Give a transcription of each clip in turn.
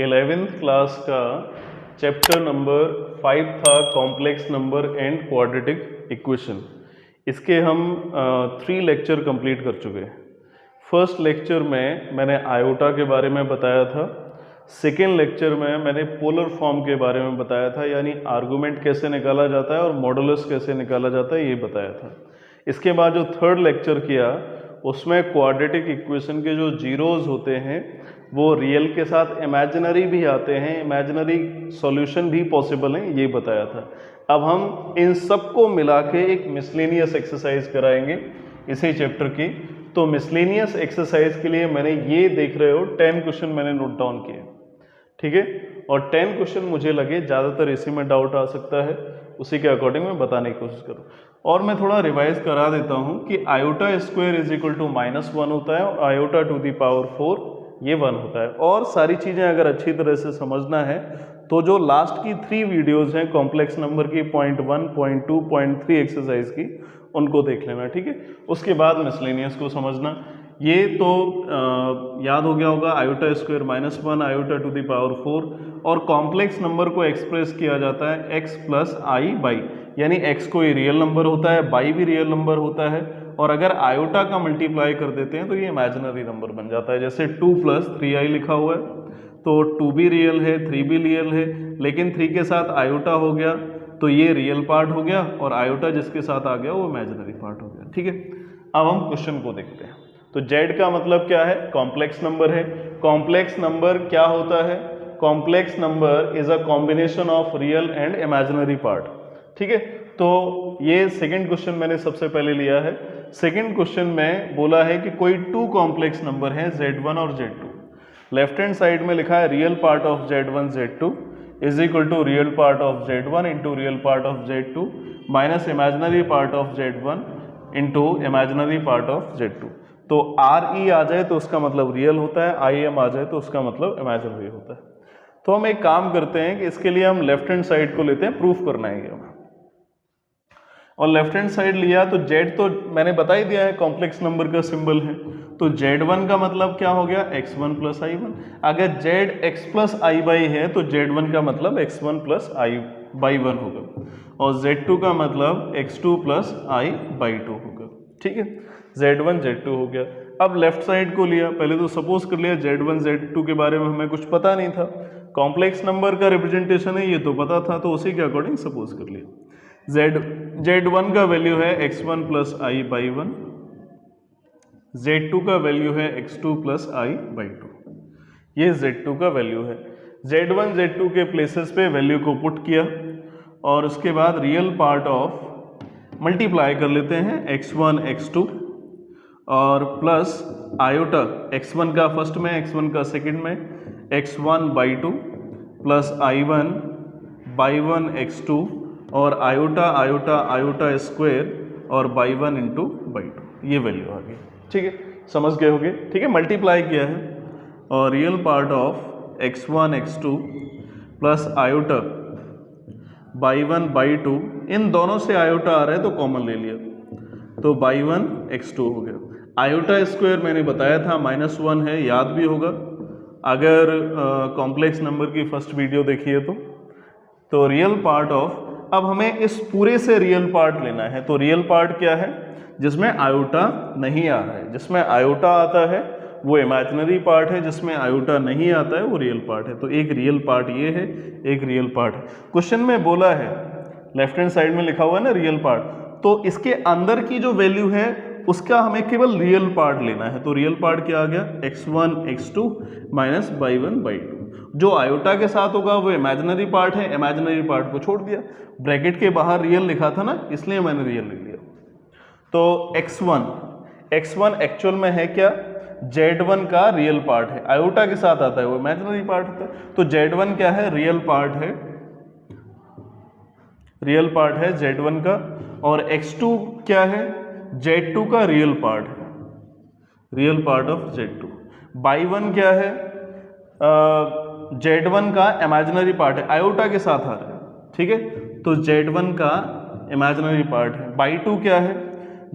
11th class का chapter number 5 था complex number and quadratic equation. इसके हम 3 लेक्चर कंप्लीट कर चुके हैं। फर्स्ट लेक्चर में मैंने आयोटा के बारे में बताया था। सेकेंड लेक्चर में मैंने पोलर फॉर्म के बारे में बताया था, यानी आर्गुमेंट कैसे निकाला जाता है और मॉडुलस कैसे निकाला जाता है, ये बताया था। इसके बाद जो थर्ड लेक्चर किया उसमें क्वाड्रेटिक इक्वेशन के जो जीरोज होते हैं वो रियल के साथ इमेजिनरी भी आते हैं, इमेजिनरी सॉल्यूशन भी पॉसिबल हैं, ये बताया था। अब हम इन सबको मिला के एक मिसलेनियस एक्सरसाइज कराएंगे इसी चैप्टर की। तो मिसलेनियस एक्सरसाइज के लिए मैंने ये देख रहे हो 10 क्वेश्चन मैंने नोट डाउन किए, ठीक है। और 10 क्वेश्चन मुझे लगे ज़्यादातर इसी में डाउट आ सकता है, उसी के अकॉर्डिंग मैं बताने की कोशिश करूँ। और मैं थोड़ा रिवाइज करा देता हूँ कि iota square is equal to -1 होता है और आयोटा टू दी पावर 4 ये 1 होता है। और सारी चीज़ें अगर अच्छी तरह से समझना है तो जो लास्ट की 3 वीडियोज़ हैं कॉम्प्लेक्स नंबर की, पॉइंट 1, पॉइंट 2, पॉइंट 3 एक्सरसाइज की, उनको देख लेना, ठीक है। उसके बाद मिसलेनियस को समझना। ये तो याद हो गया होगा, iota square -1 iota to the power 4। और कॉम्प्लेक्स नंबर को एक्सप्रेस किया जाता है x प्लस आई बाई, यानी x कोई रियल नंबर होता है, बाई भी रियल नंबर होता है, और अगर आयोटा का मल्टीप्लाई कर देते हैं तो ये इमेजिनरी नंबर बन जाता है। जैसे 2 प्लस 3i लिखा हुआ है तो 2 भी रियल है, 3 भी रियल है, लेकिन 3 के साथ आयोटा हो गया तो ये रियल पार्ट हो गया और आयोटा जिसके साथ आ गया वो इमेजिनरी पार्ट हो गया, ठीक है। अब हम क्वेश्चन को देखते हैं। तो z का मतलब क्या है? कॉम्प्लेक्स नंबर है। कॉम्प्लेक्स नंबर क्या होता है? Complex number is a combination of real and imaginary part, ठीक है। तो ये सेकंड क्वेश्चन मैंने सबसे पहले लिया है। सेकंड क्वेश्चन में बोला है कि कोई 2 कॉम्प्लेक्स नंबर हैं z1 और z2। लेफ्ट हैंड साइड में लिखा है real part of z1 z2 is equal to real part of z1 into real part of z2 minus imaginary part of z1 into imaginary part of z2। तो RE आ जाए तो उसका मतलब real होता है, IM आ जाए तो उसका मतलब इमेजिनरी होता है। तो हम एक काम करते हैं कि इसके लिए हम लेफ्ट हैंड साइड को लेते हैं, प्रूफ करना है हमें। और लेफ्ट हैंड साइड लिया तो z तो मैंने बता ही दिया है कॉम्प्लेक्स नंबर का सिंबल है, तो z1 का मतलब क्या हो गया? x1 plus i1। अगर z x plus i by है तो z1 का मतलब x1 प्लस आई बाई 1 होगा, और z2 का मतलब x2 प्लस आई बाई 2 होगा, ठीक है। z1 z2 हो गया। अब लेफ्ट साइड को लिया, पहले तो सपोज कर लिया z1 z2 के बारे में हमें कुछ पता नहीं था, कॉम्प्लेक्स नंबर का रिप्रेजेंटेशन है ये तो पता था, तो उसी के अकॉर्डिंग सपोज कर लिया। z1 का वैल्यू है x1 plus i by 1, z2 का वैल्यू है x2 प्लस आई बाई 2, ये z2 का वैल्यू है। z1 z2 के प्लेसेस पे वैल्यू को पुट किया और उसके बाद रियल पार्ट ऑफ मल्टीप्लाई कर लेते हैं x1 x2 और प्लस आयोटा x1 का फर्स्ट में, x1 का सेकंड में, x1 by 2 plus i1 by 1 x2 और आयोटा आयोटा आयोटा स्क्वायर और बाई 1 इंटू बाई 2, ये वैल्यू आ गई, ठीक है। समझ गए होगे, ठीक है। मल्टीप्लाई किया है और real part of x1 x2 plus iota by 1 by 2, इन दोनों से आयोटा आ रहा है तो कॉमन ले लिया, तो बाई 1 x2 हो गया। आयोटा स्क्वायर मैंने बताया था -1 है, याद भी होगा अगर कॉम्प्लेक्स नंबर की फर्स्ट वीडियो देखी है तो रियल पार्ट ऑफ, अब हमें इस पूरे से रियल पार्ट लेना है। तो रियल पार्ट क्या है? जिसमें आयोटा नहीं आ रहा है, जिसमें आयोटा आता है वो इमेजिनरी पार्ट है, जिसमें आयोटा नहीं आता है वो रियल पार्ट है। तो एक रियल पार्ट ये है, एक रियल पार्ट है। क्वेश्चन में बोला है, लेफ्ट हैंड साइड में लिखा हुआ है ना रियल पार्ट, तो इसके अंदर की जो वैल्यू है उसका हमें केवल रियल पार्ट लेना है। तो रियल पार्ट क्या आ गया? x1 x2 minus by 1 by 2। जो आयोटा के साथ होगा वो इमेजिनरी पार्ट है, इमेजिनरी पार्ट को छोड़ दिया। ब्रैकेट के बाहर रियल लिखा था ना, इसलिए मैंने रियल ले लिया। तो x1 एक्चुअल में है क्या? z1 का रियल पार्ट है, आयोटा के साथ आता है वो इमेजिनरी पार्ट होता है। तो z1 क्या है? रियल पार्ट है, रियल पार्ट है z1 का। और x2 क्या है? z2 का रियल पार्ट है, real part of z2। By 1 क्या है? z1 का इमेजिनरी पार्ट है, आयोटा के साथ आ रहा है, ठीक है। तो z1 का इमेजिनरी पार्ट है। बाई 2 क्या है?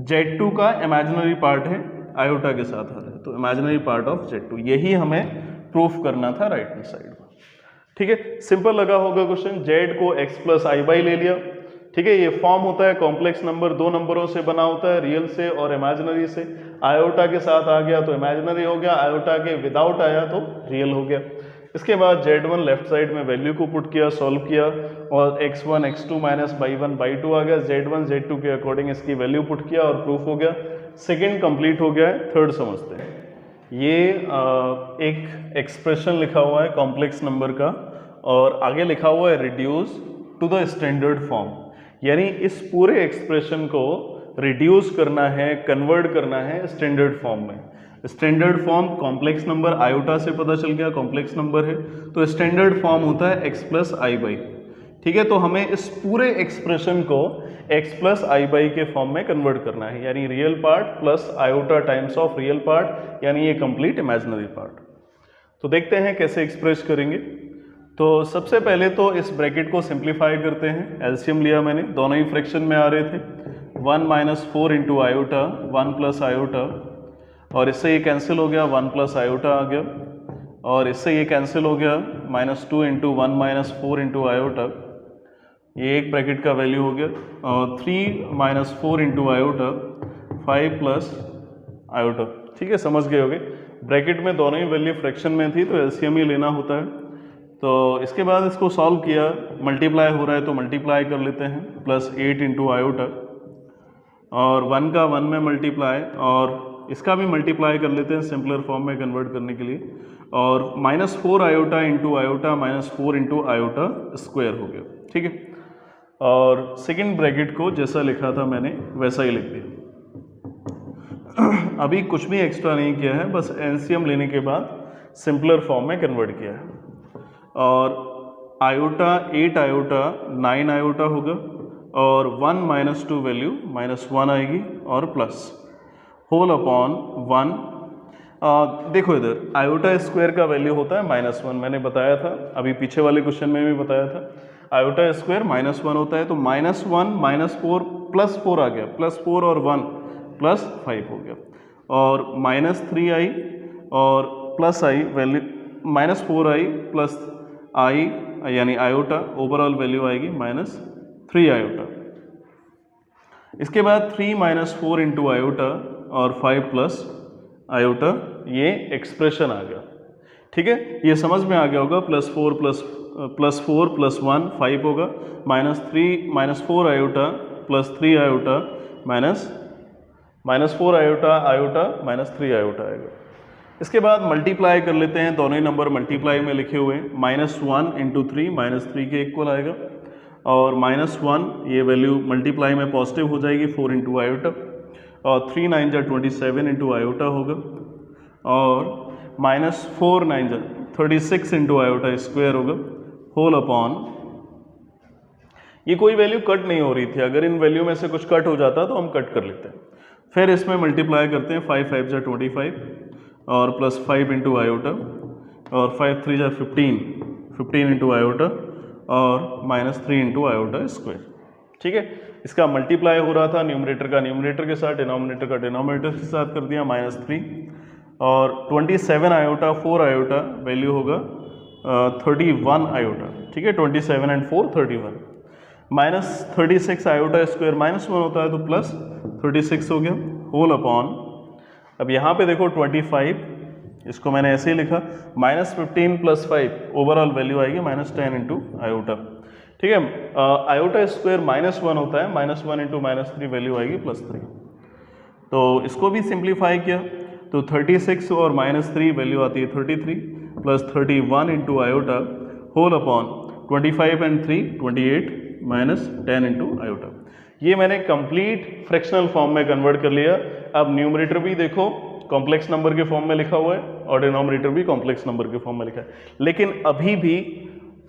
z2 का इमेजिनरी पार्ट है, आयोटा के साथ आ रहा है, तो इमेजिनरी पार्ट ऑफ z2। यही हमें प्रूफ करना था राइट हैंड साइड में। ठीक है, सिंपल लगा होगा क्वेश्चन। जेड को एक्स प्लस आई बाई ले लिया, ठीक है। ये फॉर्म होता है कॉम्प्लेक्स नंबर, दो नंबरों से बना होता है, रियल से और इमेजिनरी से। आयोटा के साथ आ गया तो इमेजिनरी हो गया, आयोटा के विदाउट आया तो रियल हो गया। इसके बाद Z1 लेफ्ट साइड में वैल्यू को पुट किया, सॉल्व किया, और x1 x2 minus by 1 by 2 आ गया। Z1 Z2 के अकॉर्डिंग इसकी वैल्यू पुट किया और प्रूफ हो गया। सेकेंड कंप्लीट हो गया है। थर्ड समझते हैं। ये एक एक्सप्रेशन लिखा हुआ है कॉम्प्लेक्स नंबर का, और आगे लिखा हुआ है reduce to the standard form, यानी इस पूरे एक्सप्रेशन को रिड्यूस करना है, कन्वर्ट करना है स्टैंडर्ड फॉर्म में। Standard form complex number iota से पता चल गया कॉम्प्लेक्स नंबर है, तो स्टैंडर्ड फॉर्म होता है x प्लस आई बाई। ठीक है, तो हमें इस पूरे एक्सप्रेशन को x प्लस आई बाई के फॉर्म में कन्वर्ट करना है, यानी real part plus iota times of real part, यानी ये कंप्लीट इमेजिनरी पार्ट। तो देखते हैं कैसे एक्सप्रेस करेंगे। तो सबसे पहले तो इस ब्रैकेट को सिंप्लीफाई करते हैं। एलसीएम लिया मैंने, दोनों ही फ्रैक्शन में आ रहे थे। 1 minus 4 into iota, 1 plus iota, और इससे ये कैंसिल हो गया, 1 प्लस आयोटा आ गया, और इससे ये कैंसिल हो गया, -2 इंटू 1 माइनस 4 इंटू आयोटा, ये एक ब्रैकेट का वैल्यू हो गया, और 3 minus 4 into iota, 5 plus iota. ठीक है, समझ गए होगे। ब्रैकेट में दोनों ही वैल्यू फ्रैक्शन में थी तो एलसीएम ही लेना होता है। तो इसके बाद इसको सॉल्व किया, मल्टीप्लाई हो रहा है तो मल्टीप्लाई कर लेते हैं, +8 इंटू आयोटा, और 1 का 1 में मल्टीप्लाई, और इसका भी मल्टीप्लाई कर लेते हैं सिंपलर फॉर्म में कन्वर्ट करने के लिए, और -4 iota into iota, -4 into iota square हो गया। ठीक है, और सेकेंड ब्रैकेट को जैसा लिखा था मैंने वैसा ही लिख दिया। अभी कुछ भी एक्स्ट्रा नहीं किया है, बस एलसीएम लेने के बाद सिंपलर फॉर्म में कन्वर्ट किया है। और आयोटा 8 आयोटा 9 आयोटा होगा, और 1 माइनस 2 वैल्यू -1 आएगी, और प्लस होल अपॉन 1। देखो इधर आयोटा स्क्वायर का वैल्यू होता है -1, मैंने बताया था, अभी पीछे वाले क्वेश्चन में भी बताया था। आयोटा स्क्वायर -1 होता है, तो -1 -4 +4 आ गया, +4 और 1 +5 हो गया, और -3 आई और plus I value, -4 I plus आई यानी आयोटा, ओवरऑल वैल्यू आएगी -3 आयोटा। इसके बाद 3 माइनस 4 इंटू आयोटा और 5 प्लस आयोटा, ये एक्सप्रेशन आ गया। ठीक है, ये समझ में आ गया होगा। +4 + 1 5 होगा, -4 आयोटा +3 आयोटा -4 आयोटा -3 आयोटा आएगा। इसके बाद मल्टीप्लाई कर लेते हैं, दोनों ही नंबर मल्टीप्लाई में लिखे हुए हैं। -1 इंटू 3 -3 के इक्वल आएगा, और -1 ये वैल्यू मल्टीप्लाई में पॉजिटिव हो जाएगी, 4 इंटू आयोटा, और 3 9 जा 27 इंटू आयोटा होगा, और -4 9 जा 36 इंटू आयोटा स्क्वायर होगा, होल अपॉन, ये कोई वैल्यू कट नहीं हो रही थी, अगर इन वैल्यू में से कुछ कट हो जाता तो हम कट कर लेते हैं। फिर इसमें मल्टीप्लाई करते हैं, 5 5 जा 25, और +5 इंटू आयोटा, और 5 3 जा 15 इंटू आयोटा, और -3 इंटू आयोटा स्क्वायर। ठीक है, इसका मल्टीप्लाई हो रहा था न्यूमरेटर का न्यूमरेटर के साथ, डिनोमिनेटर का डिनोमिनेटर के साथ कर दिया, -3, और 27 आयोटा 4 आयोटा वैल्यू होगा 31 आयोटा। ठीक है, 27 एंड 4 31, -36 आयोटा स्क्वायर -1 होता है तो +36 हो गया, होल अपॉन, अब यहाँ पे देखो 25, इसको मैंने ऐसे ही लिखा, -15 + 5 ओवरऑल वैल्यू आएगी -10 इंटू आयोटा। ठीक है, आयोटा स्क्वायर -1 होता है, -1 इंटू -3 वैल्यू आएगी +3। तो इसको भी सिंप्लीफाई किया तो 36 और -3 वैल्यू आती है 33, +31 into iota, whole upon 25 and 3 28 -10 into iota. ये मैंने कंप्लीट फ्रैक्शनल फॉर्म में कन्वर्ट कर लिया। अब न्यूमरेटर भी देखो कॉम्प्लेक्स नंबर के फॉर्म में लिखा हुआ है, और डिनोमिनेटर भी कॉम्प्लेक्स नंबर के फॉर्म में लिखा है, लेकिन अभी भी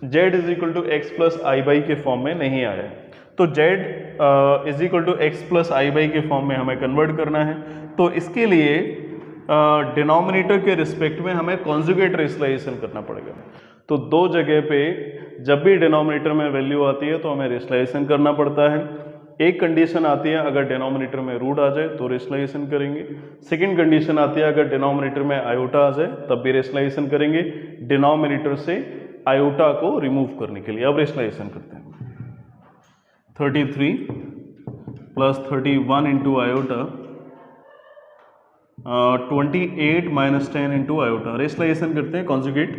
z = x plus i by के फॉर्म में नहीं आया है। तो z = x plus i by के फॉर्म में हमें कन्वर्ट करना है, तो इसके लिए डिनोमिनेटर के रिस्पेक्ट में हमें कॉन्जुगेट रेशलाइजेशन करना पड़ेगा। तो दो जगह पे जब भी डिनोमिनेटर में वैल्यू आती है तो हमें रेशलाइजेशन करना पड़ता है। एक कंडीशन आती है अगर डिनोमिनेटर में रूट आ जाए तो रेशलाइजेशन करेंगे। सेकंड कंडीशन आती है अगर डिनोमिनेटर में आयोटा आ जाए तब भी रेशलाइजेशन करेंगे। डिनोमिनेटर से आयोटा को रिमूव करने के लिए। अब रेशनलाइजेशन करते हैं। 33 plus 31 into iota, 28 minus 10 into iota. Rationalization करते हैं कॉन्जुगेट,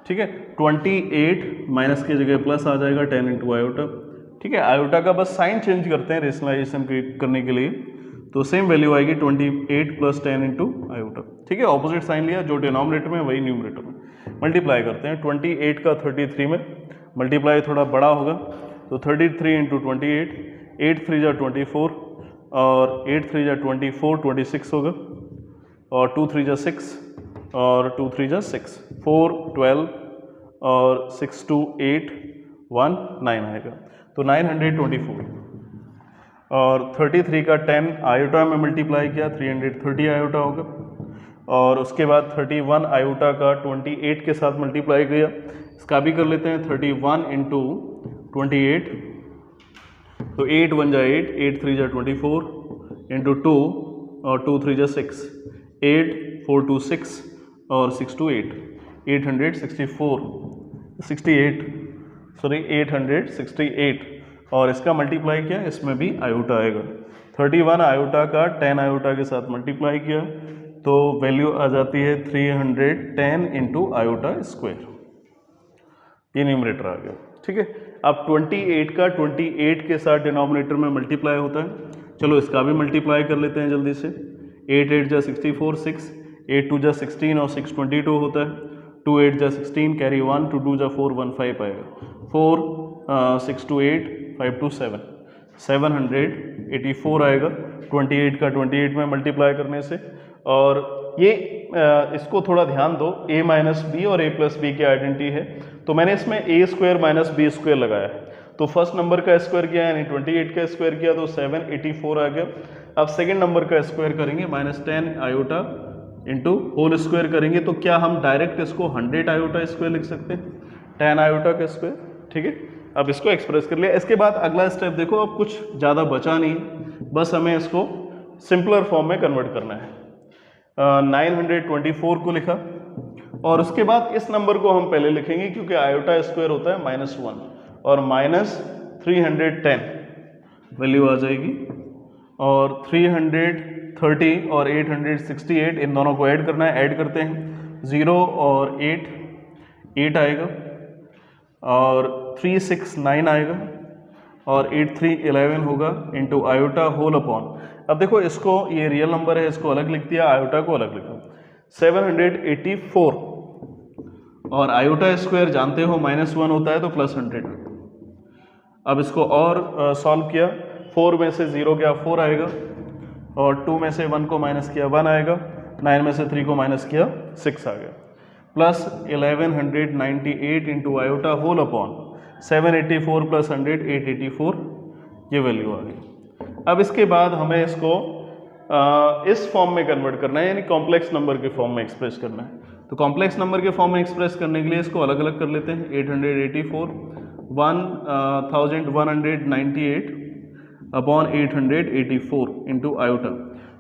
ठीक है। 28 माइनस की जगह प्लस आ जाएगा 10 इंटू आयोटा, ठीक है। आयोटा का बस साइन चेंज करते हैं रेशनलाइजेशन करने के लिए, तो सेम वैल्यू आएगी 28 प्लस 10 इंटू आयोटा, ठीक है। ऑपोजिट साइन लिया, जो डिनोमिनेटर में वही न्यूमरेटर में। मल्टीप्लाई करते हैं 28 का 33 में, मल्टीप्लाई थोड़ा बड़ा होगा तो 33 इंटू 28, 8 3 जा 24 और 8 3 जा 24, 26 होगा, और 2 3 जा 6 और 2 3 जा 6, 4 12 और 6 2 8 1 9 आएगा, तो 924। और 33 का 10 आयोटा में मल्टीप्लाई किया 330 आयोटा होगा, और उसके बाद 31 आयोटा का 28 के साथ मल्टीप्लाई किया, इसका भी कर लेते हैं 31 इंटू 28, तो 8 1 जा 8, 8 3 जा 24 इंटू 2 और 2 3 जा 6, 8 4 2 6 और 6 2 8, 868, और इसका मल्टीप्लाई किया, इसमें भी आयोटा आएगा। 31 आयोटा का 10 आयोटा के साथ मल्टीप्लाई किया तो वैल्यू आ जाती है 310 इंटू आयोटा स्क्वायर, ये न्यूमरेटर आ गया, ठीक है। अब 28 का 28 के साथ डिनोमिनेटर में मल्टीप्लाई होता है, चलो इसका भी मल्टीप्लाई कर लेते हैं जल्दी से। 8 8 जा 64 6, 8 2 जा 16 और 6 22 होता है, 2 8 जा 16 कैरी 1, 2 2 जा 4 1 5 आएगा, 4 6 2 8 5 2 7, 784 आएगा 28 का 28 में मल्टीप्लाई करने से। और ये इसको थोड़ा ध्यान दो, a माइनस बी और a प्लस बी की आइडेंटिटी है, तो मैंने इसमें a square minus b square लगाया है, तो फर्स्ट नंबर का स्क्वायर किया यानी 28 का स्क्वायर किया तो 784 आ गया। अब सेकंड नंबर का स्क्वायर करेंगे minus 10 iota into whole square करेंगे, तो क्या हम डायरेक्ट इसको 100 आयोटा स्क्वायर लिख सकते हैं, 10 आयोटा का स्क्वायर, ठीक है। अब इसको एक्सप्रेस कर लिया। इसके बाद अगला स्टेप देखो, अब कुछ ज़्यादा बचा नहीं, बस हमें इसको सिंपलर फॉर्म में कन्वर्ट करना है। 924 को लिखा, और उसके बाद इस नंबर को हम पहले लिखेंगे क्योंकि आयोटा स्क्वायर होता है -1, और -310 वैल्यू आ जाएगी, और 330 और 868 इन दोनों को ऐड करना है, ऐड करते हैं 0 और 8 आएगा, और 369 आएगा, और 8 3 11 होगा इंटू आयोटा होल अपॉन। अब देखो इसको, ये रियल नंबर है, इसको अलग लिख दिया, आयोटा को अलग लिखा, 784, और आयोटा स्क्वायर जानते हो -1 होता है तो +100। अब इसको और सॉल्व किया, 4 में से 0 गया 4 आएगा, और 2 में से 1 को माइनस किया 1 आएगा, 9 में से 3 को माइनस किया 6 आ गया, plus 1198 into iota whole upon 784 plus 100 884, ये वैल्यू आ गई। अब इसके बाद हमें इसको इस फॉर्म में कन्वर्ट करना है, यानी कॉम्प्लेक्स नंबर के फॉर्म में एक्सप्रेस करना है। तो कॉम्प्लेक्स नंबर के फॉर्म में एक्सप्रेस करने के लिए इसको अलग अलग कर लेते हैं। 884 1198 अपॉन 884 इंटू आयोटा,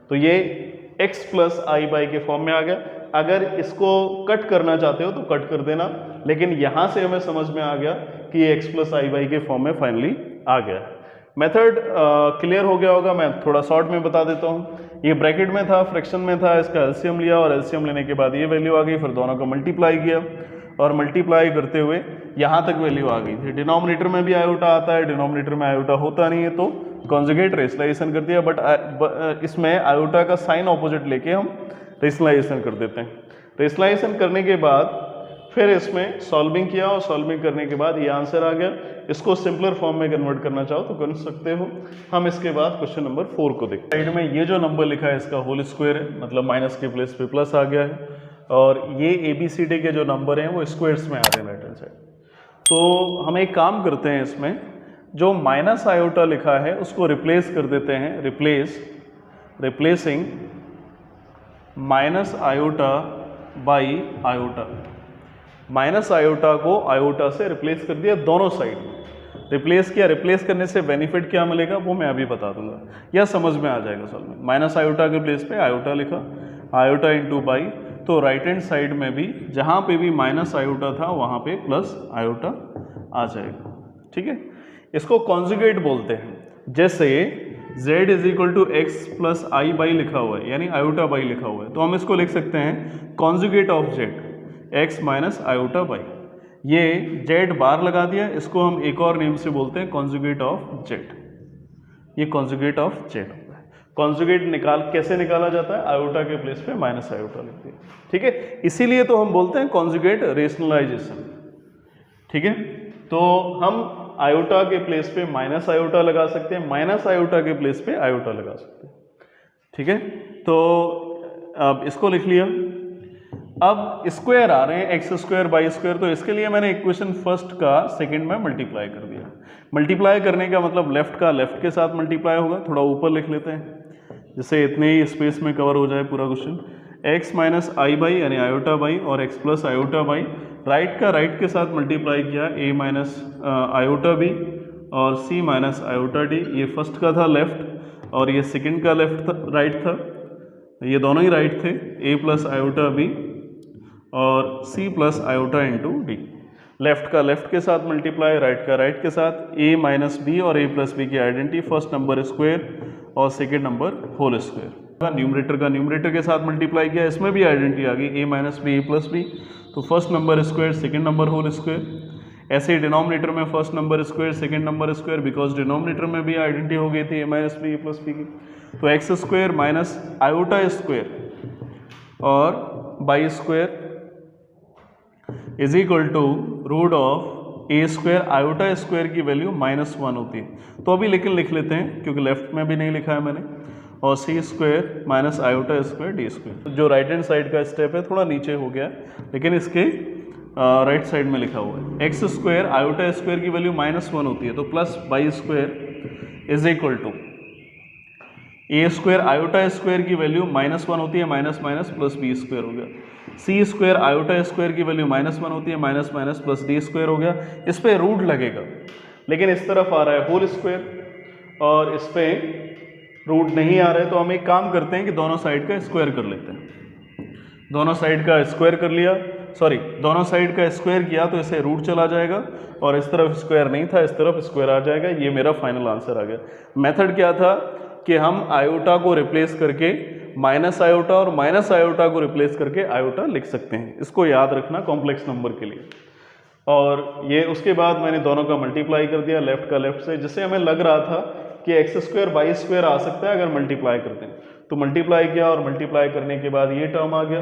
तो ये x प्लस आई बाई के फॉर्म में आ गया। अगर इसको कट करना चाहते हो तो कट कर देना, लेकिन यहाँ से हमें समझ में आ गया कि ये x प्लस आई बाई के फॉर्म में फाइनली आ गया। मेथड क्लियर हो गया होगा, मैं थोड़ा शॉर्ट में बता देता हूँ। ये ब्रैकेट में था, फ्रैक्शन में था, इसका एलसीएम लिया, और एलसीएम लेने के बाद ये वैल्यू आ गई, फिर दोनों का मल्टीप्लाई किया, और मल्टीप्लाई करते हुए यहाँ तक वैल्यू आ गई थी। डिनोमिनेटर में भी आयोटा आता है, डिनोमिनेटर में आयोटा होता नहीं है तो कॉन्जुगेट रेशनलाइजेशन कर दिया, बट इसमें आयोटा का साइन ऑपोजिट लेके हम रेशनलाइजेशन कर देते हैं। रेशनलाइजेशन करने के बाद फिर इसमें सॉल्विंग किया, और सॉल्विंग करने के बाद ये आंसर आ गया। इसको सिंपलर फॉर्म में कन्वर्ट करना चाहो तो कर सकते हो। हम इसके बाद क्वेश्चन नंबर 4 को देखते हैं। साइड में ये जो नंबर लिखा है इसका होल स्क्वायर है, मतलब माइनस के प्लेस पे प्लस आ गया है, और ये ABCD के जो नंबर हैं वो स्क्वायर्स में आ रहे हैं राइट हैंड साइड। तो हम एक काम करते हैं, इसमें जो माइनस आयोटा लिखा है उसको रिप्लेस कर देते हैं, replacing minus iota by iota. Minus iota को आयोटा से रिप्लेस कर दिया, दोनों साइड में रिप्लेस किया। रिप्लेस करने से बेनिफिट क्या मिलेगा वो मैं अभी बता दूंगा, या समझ में आ जाएगा सॉल्व में। माइनस आयोटा के प्लेस पे आयोटा लिखा, आयोटा इंटू बाई, तो राइट हैंड साइड में भी जहाँ पे भी माइनस आयोटा था वहाँ पे प्लस आयोटा आ जाएगा। ठीक है, इसको कॉन्जुगेट बोलते हैं। जैसे z is equal to x plus i y लिखा हुआ है, यानी आयोटा बाई लिखा हुआ है, तो हम इसको लिख सकते हैं conjugate of z, x minus iota by. ये z बार लगा दिया, इसको हम एक और नेम से बोलते हैं कॉन्जुगेट ऑफ z। ये कॉन्जुगेट ऑफ z होता है। कॉन्जुगेट कैसे निकाला जाता है? आयोटा के प्लेस पे माइनस आयोटा लिख दिया। ठीक है, इसीलिए तो हम बोलते हैं कॉन्जुगेट रेशनलाइजेशन। ठीक है, तो हम आयोटा के प्लेस पे माइनस आयोटा लगा सकते हैं, माइनस आयोटा के प्लेस पे आयोटा लगा सकते हैं। ठीक है, तो अब इसको लिख लिया। अब स्क्वायर आ रहे हैं एक्स स्क्वायर बाई स्क्वायर, तो इसके लिए मैंने इक्वेशन फर्स्ट का सेकंड में मल्टीप्लाई कर दिया। मल्टीप्लाई करने का मतलब लेफ्ट का लेफ्ट के साथ मल्टीप्लाई होगा। थोड़ा ऊपर लिख लेते हैं जिससे इतने ही स्पेस में कवर हो जाए पूरा क्वेश्चन। एक्स माइनस आई बाई यानी आयोटा बाई और x plus iota by, right का राइट के साथ मल्टीप्लाई किया, ए माइनस आयोटा बी और सी माइनस आयोटा डी। ये फर्स्ट का था लेफ्ट और ये सेकंड का लेफ्ट था, राइट था, ये दोनों ही राइट थे। ए प्लस आयोटा बी और c plus iota into d. Left का लेफ्ट के साथ मल्टीप्लाई, राइट का राइट के साथ। ए माइनस बी और ए प्लस बी की आइडेंटिटी, फर्स्ट नंबर स्क्वायर और second number whole square. Numerator का न्यूमरेटर के साथ मल्टीप्लाई किया, इसमें भी आइडेंटिटी आ गई, a minus b a plus b, तो first number square second number whole square. ऐसे ही डिनोमिनेटर में first number square second number square, because denominator में भी आइडेंटिटी हो गई थी a minus b a plus b की। तो x square minus iota square और y square is equal to root of a square. Iota square की value -1 होती है, तो अभी लेकिन लिख लेते हैं क्योंकि लेफ्ट में भी नहीं लिखा है मैंने। और c square minus iota square d square. जो राइट हैंड साइड का स्टेप है थोड़ा नीचे हो गया, लेकिन इसके राइट साइड में लिखा हुआ है। एक्स स्क्वायर आयोटा स्क्वायर की वैल्यू -1 होती है, तो plus y square is equal to a square iota square की वैल्यू -1 होती है, minus minus plus b square हो गया। सी स्क्वायर आयोटा स्क्वायर की वैल्यू -1 होती है, minus minus plus d square हो गया। इस पर रूट लगेगा, लेकिन इस तरफ आ रहा है होल स्क्वायर और इस पर रूट नहीं आ रहा है, तो हम एक काम करते हैं कि दोनों साइड का स्क्वायर कर लेते हैं। दोनों साइड का स्क्वायर कर लिया, सॉरी दोनों साइड का स्क्वायर किया तो इसे रूट चला जाएगा और इस तरफ स्क्वायर नहीं था, इस तरफ स्क्वायर आ जाएगा। ये मेरा फाइनल आंसर आ गया। मेथड क्या था कि हम आयोटा को रिप्लेस करके माइनस आयोटा और माइनस आयोटा को रिप्लेस करके आयोटा लिख सकते हैं। इसको याद रखना कॉम्प्लेक्स नंबर के लिए। और ये उसके बाद मैंने दोनों का मल्टीप्लाई कर दिया लेफ्ट का लेफ्ट से, जिससे हमें लग रहा था कि एक्स स्क्वायर बाई स्क्वायर आ सकता है अगर मल्टीप्लाई करते हैं। तो मल्टीप्लाई किया और मल्टीप्लाई करने के बाद ये टर्म आ गया।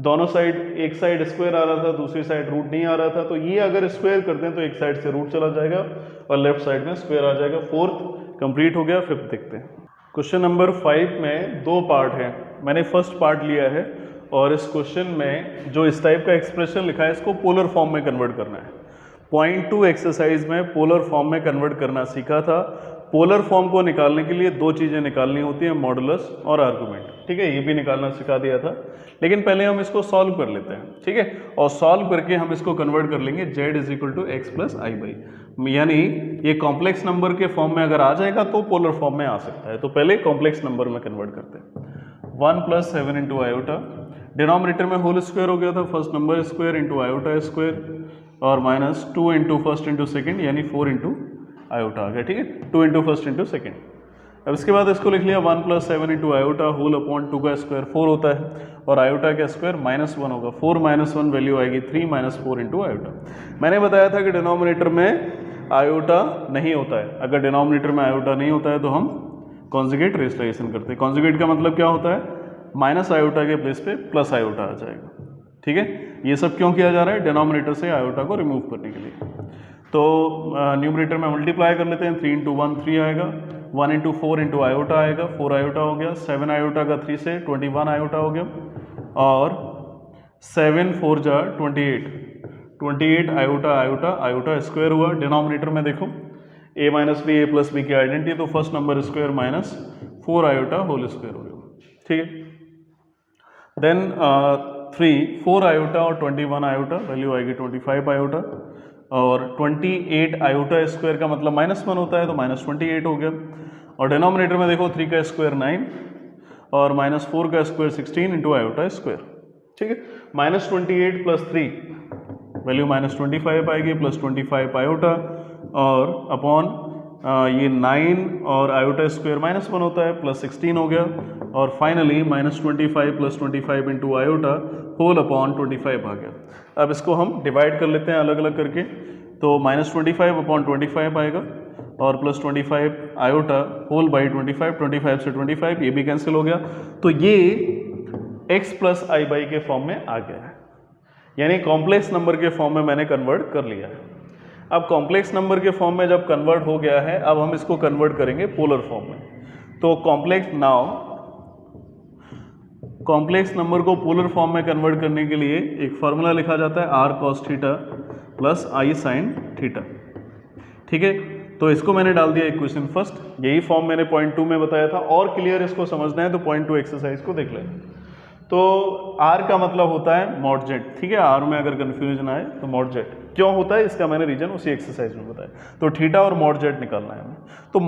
दोनों साइड, एक साइड स्क्वायर आ रहा था, दूसरी साइड रूट नहीं आ रहा था, तो ये अगर स्क्वायर करते हैं तो एक साइड से रूट चला जाएगा और लेफ्ट साइड में स्क्वायर आ जाएगा। फोर्थ कंप्लीट हो गया, फिफ्थ देखते हैं। क्वेश्चन नंबर 5 में 2 पार्ट हैं। मैंने फर्स्ट पार्ट लिया है और इस क्वेश्चन में जो इस टाइप का एक्सप्रेशन लिखा है इसको पोलर फॉर्म में कन्वर्ट करना है। पॉइंट 2 एक्सरसाइज में पोलर फॉर्म में कन्वर्ट करना सीखा था। पोलर फॉर्म को निकालने के लिए 2 चीज़ें निकालनी होती हैं, मॉडुलस और आर्गुमेंट। ठीक है, ये भी निकालना सिखा दिया था, लेकिन पहले हम इसको सॉल्व कर लेते हैं। ठीक है, और सॉल्व करके हम इसको कन्वर्ट कर लेंगे z is equal to x plus i y, यानी ये कॉम्प्लेक्स नंबर के फॉर्म में अगर आ जाएगा तो पोलर फॉर्म में आ सकता है। तो पहले कॉम्प्लेक्स नंबर में कन्वर्ट करते हैं। 1 प्लस 7 इंटू आयोटा, डिनोमिनेटर में होल स्क्वायर हो गया था, first number square into iota square और minus 2 into first into second यानी 4 इंटू आयोटा आ गया। ठीक है, 2 इंटू फर्स्ट इंटू सेकेंड। अब इसके बाद इसको लिख लिया 1 plus 7 into iota whole upon 2 का स्क्वायर 4 होता है और आयोटा का स्क्वायर -1 होगा। 4 - 1 वैल्यू आएगी 3 - 4 इंटू आयोटा। मैंने बताया था कि डिनोमिनेटर में आयोटा नहीं होता है। अगर डिनोमिनेटर में आयोटा नहीं होता है तो हम कॉन्जुगेट रेशनलाइजेशन करते हैं। कॉन्जुगेट का मतलब क्या होता है? माइनस आयोटा के प्लेस पे प्लस आयोटा आ जाएगा। ठीक है, ये सब क्यों किया जा रहा है? डिनोमिनेटर से आयोटा को रिमूव करने के लिए। तो न्यूमरेटर में मल्टीप्लाई कर लेते हैं। 3 इंटू 1 3 आएगा, 1 इंटू 4 इंटू आयोटा आएगा, 4 आयोटा हो गया, 7 आयोटा का 3 से 21 आयोटा हो गया और 7 4 जा 28 आयोटा आयोटा आयोटा स्क्वायर हुआ। डिनोमिनेटर में देखो a minus b a plus b की आइडेंटिटी, तो first number square minus 4 iota whole square हो गया। ठीक है, देन 4 आयोटा और 21 आयोटा वैल्यू आएगी 25 आयोटा और 28 आयोटा स्क्वायर का मतलब -1 होता है तो -28 हो गया। और डिनोमिनेटर में देखो 3 का स्क्वायर 9 और -4 का स्क्वायर 16 इंटू आयोटा स्क्वायर। ठीक है। -28 + 3 वैल्यू -25 आएगी, +25 आयोटा और अपॉन ये 9 और आयोटा स्क्वायर -1 होता है, +16 हो गया और finally -25 + 25 into iota whole upon 25 आ गया। अब इसको हम डिवाइड कर लेते हैं अलग अलग करके, तो -25 अपॉन 25 आएगा और +25 आयोटा होल बाई 25 से 25 ये भी कैंसिल हो गया, तो ये x + i के फॉर्म में आ गया है, यानी कॉम्प्लेक्स नंबर के फॉर्म में मैंने कन्वर्ट कर लिया है। अब कॉम्प्लेक्स नंबर के फॉर्म में जब कन्वर्ट हो गया है, अब हम इसको कन्वर्ट करेंगे पोलर फॉर्म में। तो कॉम्प्लेक्स नंबर को पोलर फॉर्म में कन्वर्ट करने के लिए एक फॉर्मूला लिखा जाता है r cos theta plus i sin theta. ठीक है, तो इसको मैंने डाल दिया इक्वेशन फर्स्ट, यही फॉर्म मैंने पॉइंट 2 में बताया था। और क्लियर इसको समझना है तो पॉइंट 2 एक्सरसाइज को देख लें। तो r का मतलब होता है मॉड जेड। ठीक है, r में अगर कंफ्यूजन आए तो मॉड जेड क्यों होता है इसका मैंने रीजन उसी एक्सरसाइज में बताया। तो थीटा और मॉड जेड निकालना है हमें। तो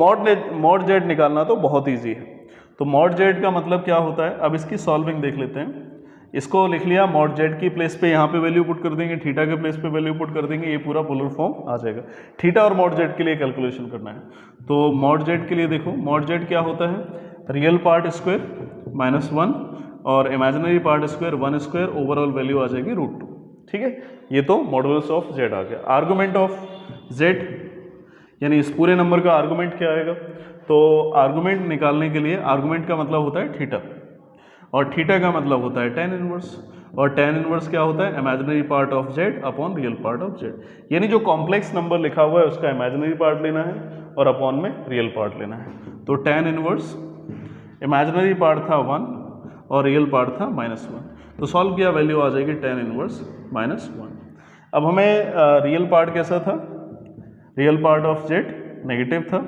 मॉड जेड निकालना तो बहुत ईजी है। तो मॉड जेड का मतलब क्या होता है, अब इसकी सॉल्विंग देख लेते हैं। इसको लिख लिया, मॉड जेड की प्लेस पे यहाँ पे वैल्यू पुट कर देंगे, थीटा के प्लेस पे वैल्यू पुट कर देंगे, ये पूरा पोलर फॉर्म आ जाएगा। थीटा और मॉड जेड के लिए कैलकुलेशन करना है। तो मॉड जेड के लिए देखो, मॉड जेड क्या होता है, रियल पार्ट स्क्वायर -1 और imaginary part square 1 square, overall value आ जाएगी √2। ठीक है, ये तो मॉडुलस ऑफ जेड आ गया। आर्गुमेंट ऑफ जेड यानी इस पूरे नंबर का आर्गुमेंट क्या आएगा, तो आर्गुमेंट निकालने के लिए आर्गुमेंट का मतलब होता है थीटा और थीटा का मतलब होता है tan इनवर्स, और tan इनवर्स क्या होता है, imaginary part of Z upon real part of Z. यानी जो कॉम्प्लेक्स नंबर लिखा हुआ है उसका इमेजिनरी पार्ट लेना है और अपॉन में रियल पार्ट लेना है। तो tan इनवर्स इमेजिनरी पार्ट था 1 और रियल पार्ट था -1, तो सॉल्व किया वैल्यू आ जाएगी tan इनवर्स -1। अब हमें रियल पार्ट कैसा था, real part of Z negative था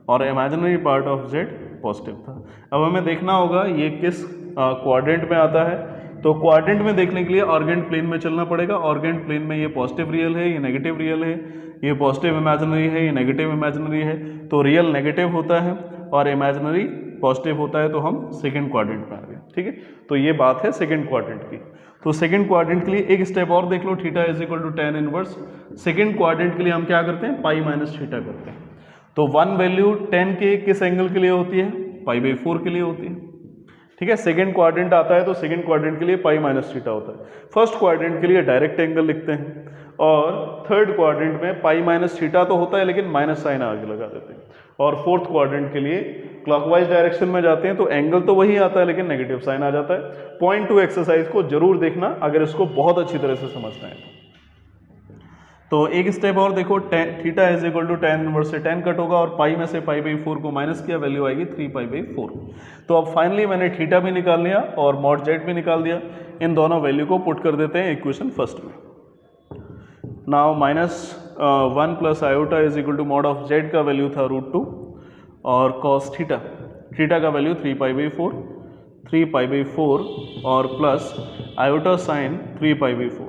और imaginary part of Z positive था। अब हमें देखना होगा ये किस क्वाड्रेंट में आता है। तो क्वाड्रेंट में देखने के लिए ऑर्गेंट प्लेन में चलना पड़ेगा। ऑर्गेंट प्लेन में ये पॉजिटिव रियल है, ये नेगेटिव रियल है, ये पॉजिटिव इमेजिनरी है, ये नेगेटिव इमेजिनरी है। तो रियल नेगेटिव होता है और इमेजिनरी पॉजिटिव होता है, तो हम सेकेंड क्वाड्रेंट में आ गए। ठीक है, तो ये बात है सेकेंड क्वाड्रेंट की। तो सेकेंड क्वाड्रेंट के लिए एक स्टेप और देख लो, theta = tan inverse. Second quadrant के लिए हम क्या करते हैं, पाई माइनस थीटा करते हैं। तो 1 वैल्यू tan के किस एंगल के लिए होती है, π/4 के लिए होती है। ठीक है, सेकेंड क्वाड्रेंट आता है तो सेकेंड क्वाड्रेंट के लिए पाई माइनस थीटा होता है। फर्स्ट क्वाड्रेंट के लिए डायरेक्ट एंगल लिखते हैं और थर्ड क्वाड्रेंट में पाई माइनस थीटा तो होता है लेकिन माइनस साइन आगे लगा देते हैं। और फोर्थ क्वाड्रेंट के लिए क्लॉकवाइज डायरेक्शन में जाते हैं तो एंगल तो वही आता है लेकिन नेगेटिव साइन आ जाता है। पॉइंट 2 एक्सरसाइज को जरूर देखना अगर इसको बहुत अच्छी तरह से समझना है। तो एक स्टेप और देखो, थीटा = tan इनवर्स से tan कट होगा और पाई में से π/4 को माइनस किया, वैल्यू आएगी 3π/4। तो अब फाइनली मैंने थीटा भी निकाल लिया और मॉड जेड भी निकाल दिया। इन दोनों वैल्यू को पुट कर देते हैं इक्वेशन फर्स्ट में। Now -1 + iota = mod of Z का वैल्यू था √2 और कॉस थीटा का वैल्यू 3π/4 और प्लस आयोटा साइन 3π/4।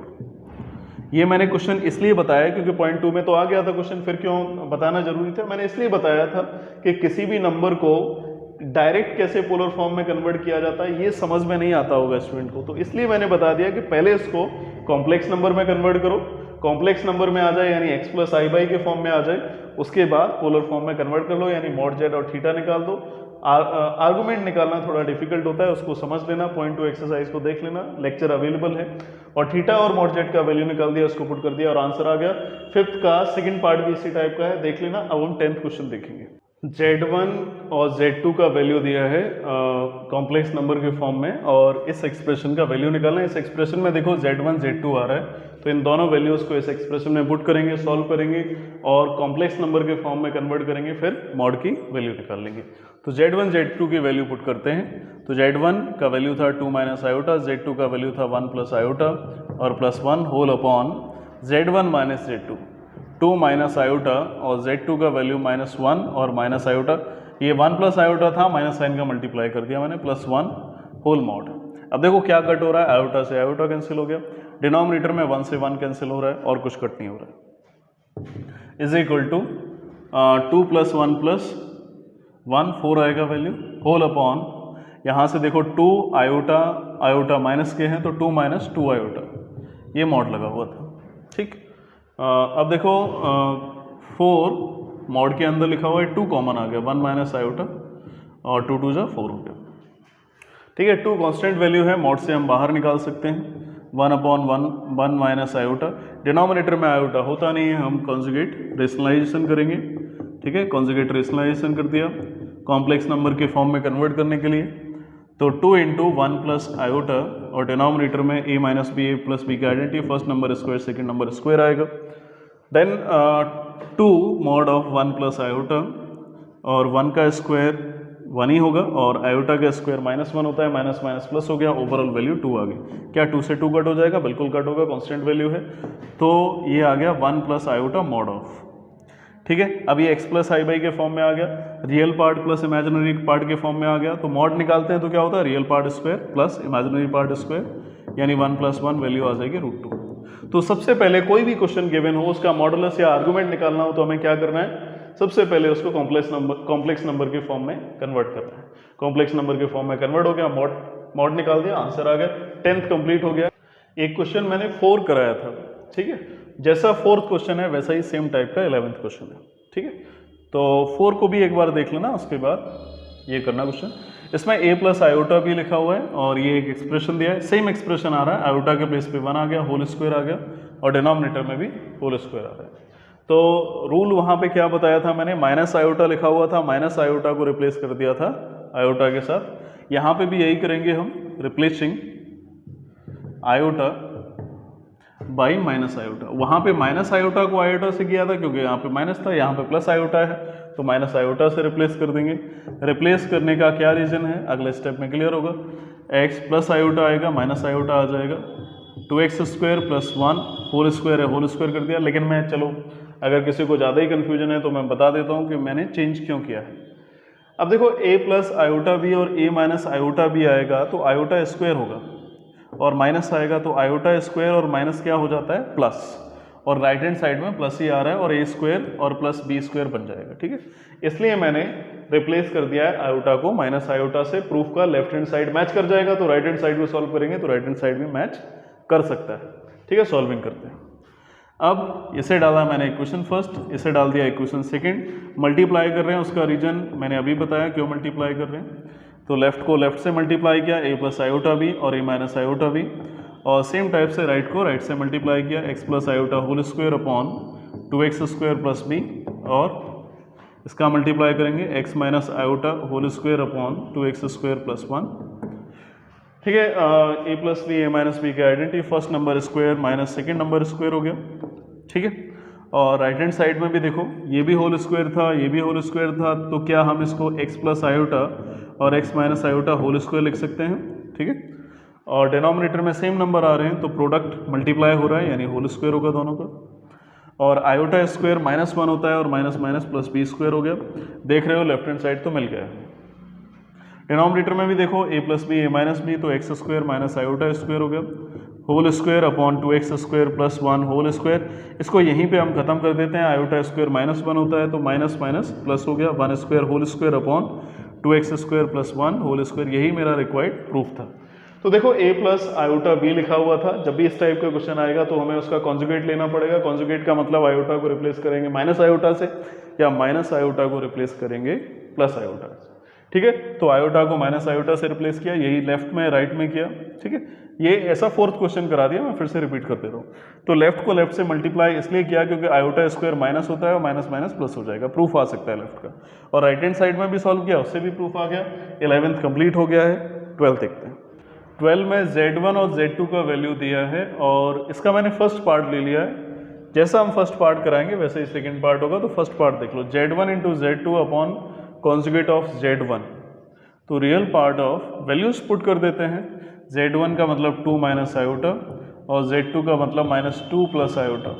ये मैंने क्वेश्चन इसलिए बताया क्योंकि पॉइंट 2 में तो आ गया था क्वेश्चन, फिर क्यों बताना जरूरी था, मैंने इसलिए बताया था कि किसी भी नंबर को डायरेक्ट कैसे पोलर फॉर्म में कन्वर्ट किया जाता है ये समझ में नहीं आता होगा स्टूडेंट को। तो इसलिए मैंने बता दिया कि पहले इसको कॉम्प्लेक्स नंबर में कन्वर्ट करो, कॉम्प्लेक्स नंबर में आ जाए यानी x + i के फॉर्म में आ जाए, उसके बाद पोलर फॉर्म में कन्वर्ट कर लो यानी मॉड जेड और थीटा निकाल दो। आर्गुमेंट निकालना थोड़ा डिफिकल्ट होता है, उसको समझ लेना, पॉइंट 2 एक्सरसाइज को देख लेना, लेक्चर अवेलेबल है। और थीटा और मॉड जेड का वैल्यू निकाल दिया, उसको पुट कर दिया और आंसर आ गया। फिफ्थ का सेकंड पार्ट भी इसी टाइप का है, देख लेना। अब हम 10th क्वेश्चन देखेंगे। Z1 और Z2 का वैल्यू दिया है कॉम्प्लेक्स नंबर के फॉर्म में और इस एक्सप्रेशन का वैल्यू निकालना है। इस एक्सप्रेशन में देखो Z1 Z2 आ रहा है, तो इन दोनों वैल्यूज़ को इस एक्सप्रेशन में पुट करेंगे, सॉल्व करेंगे और कॉम्प्लेक्स नंबर के फॉर्म में कन्वर्ट करेंगे, फिर मॉड की वैल्यू निकाल लेंगे। तो Z1 Z2 की वैल्यू पुट करते हैं। तो Z1 का वैल्यू था 2 - आयोटा, Z2 का वैल्यू था 1 + आयोटा और +1 whole upon Z1 - Z2, 2 - iota और Z2 का वैल्यू -1 और माइनस आयोटा, ये 1 + आयोटा था, माइनस साइन का मल्टीप्लाई कर दिया मैंने, +1 होल मॉड। अब देखो क्या कट हो रहा है, आयोटा से आयोटा कैंसिल हो गया, डिनोमिनेटर में 1 से 1 कैंसिल हो रहा है और कुछ कट नहीं हो रहा है। इज इक्वल टू 2 + 1 + 1 4 आएगा वैल्यू, होल अपॉन यहाँ से देखो 2 आयोटा आयोटा माइनस के हैं तो 2 माइनस 2 आयोटा, ये मॉड लगा हुआ था। ठीक, अब देखो 4 मॉड के अंदर लिखा हुआ है, 2 कॉमन आ गया, 1 माइनस आयोटा और 2 2 जा 4 हो गया। ठीक है, 2 कांस्टेंट वैल्यू है, मॉड से हम बाहर निकाल सकते हैं। 1/1 1 माइनस आयोटा, डिनोमिनेटर में आयोटा होता नहीं है, हम कॉन्जुगेट रेशनलाइजेशन करेंगे। ठीक है, कॉन्जुगेट रेशनलाइजेशन कर दिया कॉम्प्लेक्स नंबर के फॉर्म में कन्वर्ट करने के लिए। तो 2 इंटू 1 प्लस आयोटा और डिनोमिनेटर में a minus b a plus b की identity, first number square second number square आएगा। Then 2 mod of 1 plus iota और 1 का स्क्वायर 1 ही होगा और आयोटा का स्क्वायर -1 होता है, माइनस माइनस प्लस हो गया, ओवरऑल वैल्यू 2 आ गई। क्या 2 से 2 कट हो जाएगा? बिल्कुल कट होगा, कांस्टेंट वैल्यू है। तो ये आ गया 1 प्लस आयोटा मॉड ऑफ। ठीक है, अब ये x प्लस आई बाई के फॉर्म में आ गया, real part plus imaginary part के फॉर्म में आ गया। तो मॉड निकालते हैं तो क्या होता है? Real part square plus imaginary part square, यानी 1 प्लस 1 वैल्यू आ जाएगी √2। तो सबसे पहले कोई भी क्वेश्चन गिवन हो, उसका मॉडुलस या आर्गुमेंट निकालना हो तो हमें क्या करना है? सबसे पहले उसको कॉम्प्लेक्स नंबर के फॉर्म में कन्वर्ट करना है। कॉम्प्लेक्स नंबर के फॉर्म में कन्वर्ट हो गया, मॉड निकाल दिया, आंसर आ गया, 10th कंप्लीट हो गया। एक क्वेश्चन मैंने 4 कराया था। ठीक है, जैसा 4th क्वेश्चन है वैसा ही सेम टाइप का 11th क्वेश्चन है। ठीक है, तो 4 को भी एक बार देख लेना, उसके बाद ये करना क्वेश्चन। इसमें a प्लस आयोटा भी लिखा हुआ है और ये एक एक्सप्रेशन दिया है, सेम एक्सप्रेशन आ रहा है, आयोटा के प्लेस पे 1 आ गया, होल स्क्वायर आ गया और डिनोमिनेटर में भी होल स्क्वायर आ रहा है। तो रूल वहाँ पे क्या बताया था मैंने? माइनस आयोटा लिखा हुआ था, माइनस आयोटा को रिप्लेस कर दिया था आयोटा के साथ। यहाँ पे भी यही करेंगे हम, replacing iota by minus iota. वहाँ पे माइनस आयोटा को आयोटा से किया था क्योंकि यहाँ पे माइनस था, यहाँ पे प्लस आयोटा है तो माइनस आयोटा से रिप्लेस कर देंगे। रिप्लेस करने का क्या रीजन है अगले स्टेप में क्लियर होगा। x प्लस आयोटा आएगा, माइनस आयोटा आ जाएगा, 2x square plus 1 whole square है, होल स्क्वायर कर दिया। लेकिन मैं चलो अगर किसी को ज़्यादा ही कन्फ्यूजन है तो मैं बता देता हूँ कि मैंने चेंज क्यों किया है। अब देखो a प्लस आयोटा भी और a माइनस आयोटा भी आएगा तो आयोटा स्क्वायर होगा और माइनस आएगा तो आयोटा स्क्वायर और माइनस क्या हो जाता है? प्लस, और राइट हैंड साइड में प्लस ही आ रहा है और a स्क्वायर और प्लस b स्क्वायर बन जाएगा। ठीक है, इसलिए मैंने रिप्लेस कर दिया है आयोटा को माइनस आयोटा से। प्रूफ का लेफ्ट हैंड साइड मैच कर जाएगा तो राइट हैंड साइड में सॉल्व करेंगे तो राइट हैंड साइड में मैच कर सकता है। ठीक है, सॉल्विंग करते हैं। अब इसे डाला मैंने इक्वेशन फर्स्ट, इसे डाल दिया इक्वेशन सेकंड, मल्टीप्लाई कर रहे हैं, उसका रीजन मैंने अभी बताया क्यों मल्टीप्लाई कर रहे हैं। तो लेफ्ट को लेफ्ट से मल्टीप्लाई किया, a प्लस आयोटा भी और a माइनस आयोटा भी, और सेम टाइप से राइट को राइट से मल्टीप्लाई किया, x plus iota whole square upon 2x square plus b, और इसका मल्टीप्लाई करेंगे x minus iota whole square upon 2x square plus 1। ठीक है, a plus b a minus b की identity, first number square minus second number square हो गया। ठीक है, और राइट हैंड साइड में भी देखो ये भी होल स्क्वायर था, ये भी होल स्क्वायर था, तो क्या हम इसको x प्लस आयोटा और x minus iota whole square लिख सकते हैं। ठीक है, और डिनोमिनेटर में सेम नंबर आ रहे हैं तो प्रोडक्ट मल्टीप्लाई हो रहा है यानी होल स्क्वायर होगा दोनों का, और आयोटा स्क्वायर -1 होता है और minus minus plus b square हो गया। देख रहे हो लेफ्ट हैंड साइड तो मिल गया। डिनोमिनेटर में भी देखो a plus b a minus b, तो x square minus iota square हो गया, whole square upon 2x square plus 1 whole square. इसको यहीं पे हम खत्म कर देते हैं, आयोटा स्क्वायर -1 होता है तो माइनस माइनस प्लस हो गया, 1 square whole square upon 2x square plus 1 whole square. यही मेरा रिक्वायर्ड प्रूफ था। तो देखो a प्लस आयोटा b लिखा हुआ था, जब भी इस टाइप का क्वेश्चन आएगा तो हमें उसका कॉन्जुगेट लेना पड़ेगा। कॉन्जुगेट का मतलब आयोटा को रिप्लेस करेंगे माइनस आयोटा से या माइनस आयोटा को रिप्लेस करेंगे प्लस आयोटा से। ठीक है, तो आयोटा को माइनस आयोटा से रिप्लेस किया, यही लेफ्ट में राइट में किया। ठीक है, ये ऐसा 4th क्वेश्चन करा दिया, मैं फिर से रिपीट कर दे रहा हूँ। तो लेफ्ट को लेफ्ट से मल्टीप्लाई इसलिए किया क्योंकि आयोटा स्क्वायर माइनस होता है और माइनस माइनस प्लस हो जाएगा, प्रूफ आ सकता है लेफ्ट का। और राइट हैंड साइड में भी सॉल्व किया, उससे भी प्रूफ आ गया। 11th कंप्लीट हो गया है, 12th देखते हैं। 12 में Z1 और Z2 का वैल्यू दिया है और इसका मैंने फर्स्ट पार्ट ले लिया है। जैसा हम फर्स्ट पार्ट कराएंगे वैसे ही सेकेंड पार्ट होगा। तो फर्स्ट पार्ट देख लो, Z1 into Z2 upon conjugate of Z1। तो real part of values put कर देते हैं। Z1 का मतलब 2 माइनस आयोटा और Z2 का मतलब -2 प्लस आयोटा।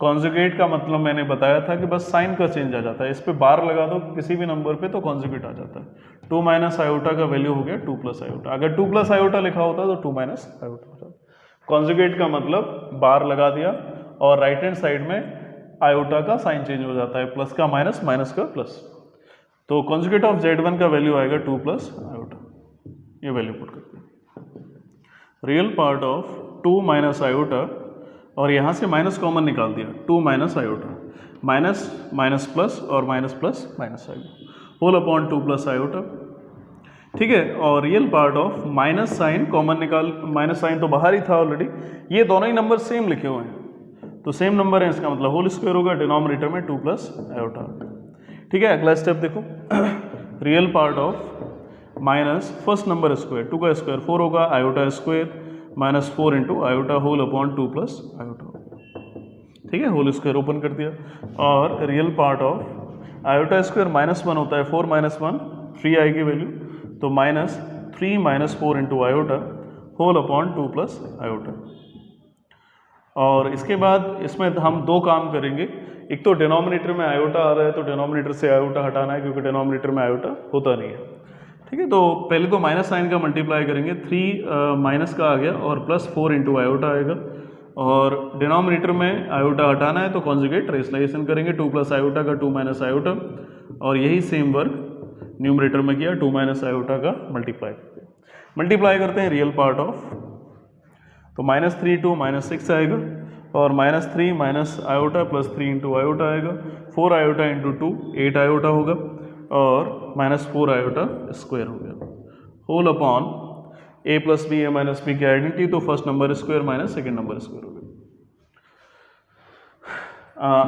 कॉन्जुगेट का मतलब मैंने बताया था कि बस साइन का चेंज आ जाता है, इस पे बार लगा दो किसी भी नंबर पे तो कॉन्जुगेट आ जाता है। 2 माइनस आयोटा का वैल्यू हो गया 2 प्लस आयोटा। अगर 2 प्लस आयोटा लिखा होता तो 2 माइनस आयोटा हो जाता। कॉन्जुगेट का मतलब बार लगा दिया और राइट हैंड साइड में आयोटा का साइन चेंज हो जाता है, प्लस का माइनस, माइनस का प्लस। तो कॉन्जुगेट ऑफ Z1 का वैल्यू आएगा 2 प्लस आयोटा। ये वैल्यू पुट करते हैं। Real part of 2 minus iota, और यहाँ से माइनस कॉमन निकाल दिया, 2 minus iota, minus minus plus और minus plus minus iota, whole upon 2 plus iota. ठीक है, और real part of minus sign common निकाल, माइनस साइन तो बाहर ही था ऑलरेडी, ये दोनों ही नंबर सेम लिखे हुए हैं तो सेम नंबर है, इसका मतलब होल स्क्वायर होगा, डिनोमिनेटर में 2 प्लस आयोटा। ठीक है, अगला स्टेप देखो, real part of minus first number square, 2 का स्क्वायर 4 होगा, iota square minus 4 into iota whole upon 2 plus iota. ठीक है, होल स्क्वायर ओपन कर दिया, और real part of iota square minus 1 होता है, 4 माइनस 1 3 आएगी वैल्यू, तो minus 3 minus 4 into iota whole upon 2 plus iota. और इसके बाद इसमें हम दो काम करेंगे, एक तो डिनोमिनेटर में आयोटा आ रहा है तो डिनोमिनेटर से आयोटा हटाना है क्योंकि डिनोमिनेटर में आयोटा होता नहीं है। ठीक है, तो पहले तो माइनस साइन का मल्टीप्लाई करेंगे, 3 माइनस का आ गया और प्लस 4 इंटू आयोटा आएगा, और डिनोमिनेटर में आयोटा हटाना है तो कॉन्जुगेट ट्रांसलेशन करेंगे, 2 प्लस आयोटा का 2 माइनस आयोटा, और यही सेम वर्क न्यूमरेटर में किया, 2 माइनस आयोटा का मल्टीप्लाई करते हैं रियल पार्ट ऑफ, तो माइनस 3 टू माइनस 6 आएगा, और minus 3 minus iota plus 3 into iota आएगा, 4 आयोटा इंटू 2 8 आयोटा होगा, और माइनस 4 आयोटा स्क्वायर हो गया, whole upon A plus b a minus b की आइडेंटिटी, तो first number square minus second number square हो गया।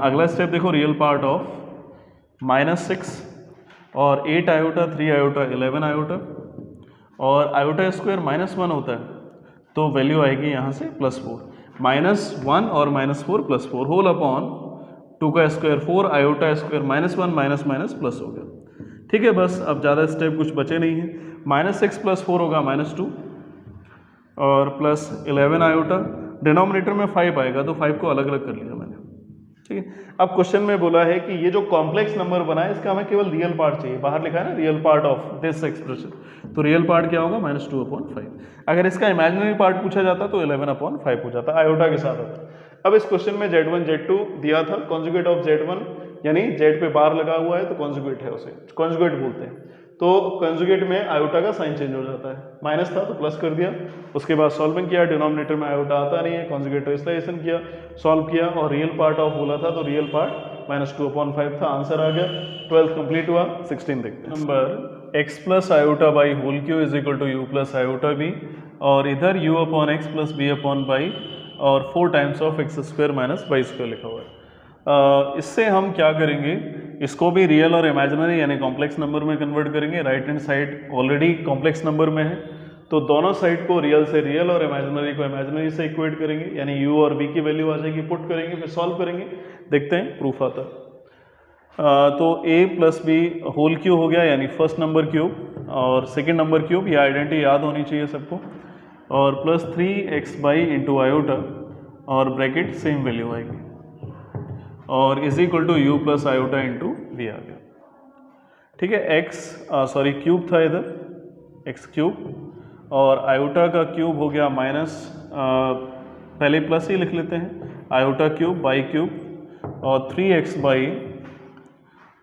अगला स्टेप देखो, रियल पार्ट ऑफ माइनस 6 और 8 आयोटा 3 आयोटा 11 आयोटा, और आयोटा स्क्वायर माइनस 1 होता है तो वैल्यू आएगी यहाँ से प्लस 4, माइनस 1 और माइनस 4 प्लस 4 होल अपॉन 2 का square 4 iota square minus 1 minus minus plus हो गया। ठीक है, बस अब ज़्यादा स्टेप कुछ बचे नहीं है, माइनस 6 प्लस 4 होगा माइनस 2, और प्लस 11 आयोटा, डिनोमिनेटर में 5 आएगा तो 5 को अलग अलग कर लिया मैंने। ठीक है, अब क्वेश्चन में बोला है कि ये जो कॉम्प्लेक्स नंबर बना है इसका हमें केवल रियल पार्ट चाहिए, बाहर लिखा है ना real part of this expression, तो रियल पार्ट क्या होगा माइनस 2/5। अगर इसका इमेजिनरी पार्ट पूछा जाता तो 11/5 हो जाता, आयोटा के साथ होता। अब इस क्वेश्चन में Z1 Z2 दिया था, कॉन्जुगेट ऑफ Z1 यानी Z पे बार लगा हुआ है तो कॉन्जुगेट है, उसे कॉन्जुगेट बोलते हैं, तो कॉन्जुगेट में आयोटा का साइन चेंज हो जाता है, माइनस था तो प्लस कर दिया, उसके बाद सॉल्विंग किया, डिनोमिनेटर में आयोटा आता नहीं है, कॉन्जुगेट ट्रांसलेशन किया, सॉल्व किया, और रियल पार्ट ऑफ बोला था तो रियल पार्ट माइनस 2/5 था, आंसर आ गया। 12 कंप्लीट हुआ, 16 देखते हैं। Number x plus iota y whole cube is equal to u plus iota b, और इधर u upon x plus b upon y, और 4 times of x square minus y square लिखा हुआ है। इससे हम क्या करेंगे, इसको भी रियल और इमेजिनरी यानी कॉम्प्लेक्स नंबर में कन्वर्ट करेंगे। Right hand side already complex number में है तो दोनों साइड को रियल से रियल और इमेजिनरी को इमेजिनरी से इक्वेट करेंगे, यानी u और v की वैल्यू आ जाएगी, पुट करेंगे, फिर सॉल्व करेंगे, देखते हैं प्रूफ आता है। तो a plus b whole cube हो गया यानी फर्स्ट नंबर क्यूब, और सेकेंड नंबर क्यूब, ये आइडेंटिटी याद होनी चाहिए सबको, और plus 3x y into iota, और ब्रैकेट सेम वैल्यू आएगी, और is equal to u plus iota into v आ गया। ठीक है, क्यूब था इधर, x क्यूब, और आयोटा का क्यूब हो गया माइनस, पहले प्लस ही लिख लेते हैं, आयोटा क्यूब बाई क्यूब, और 3x बाई,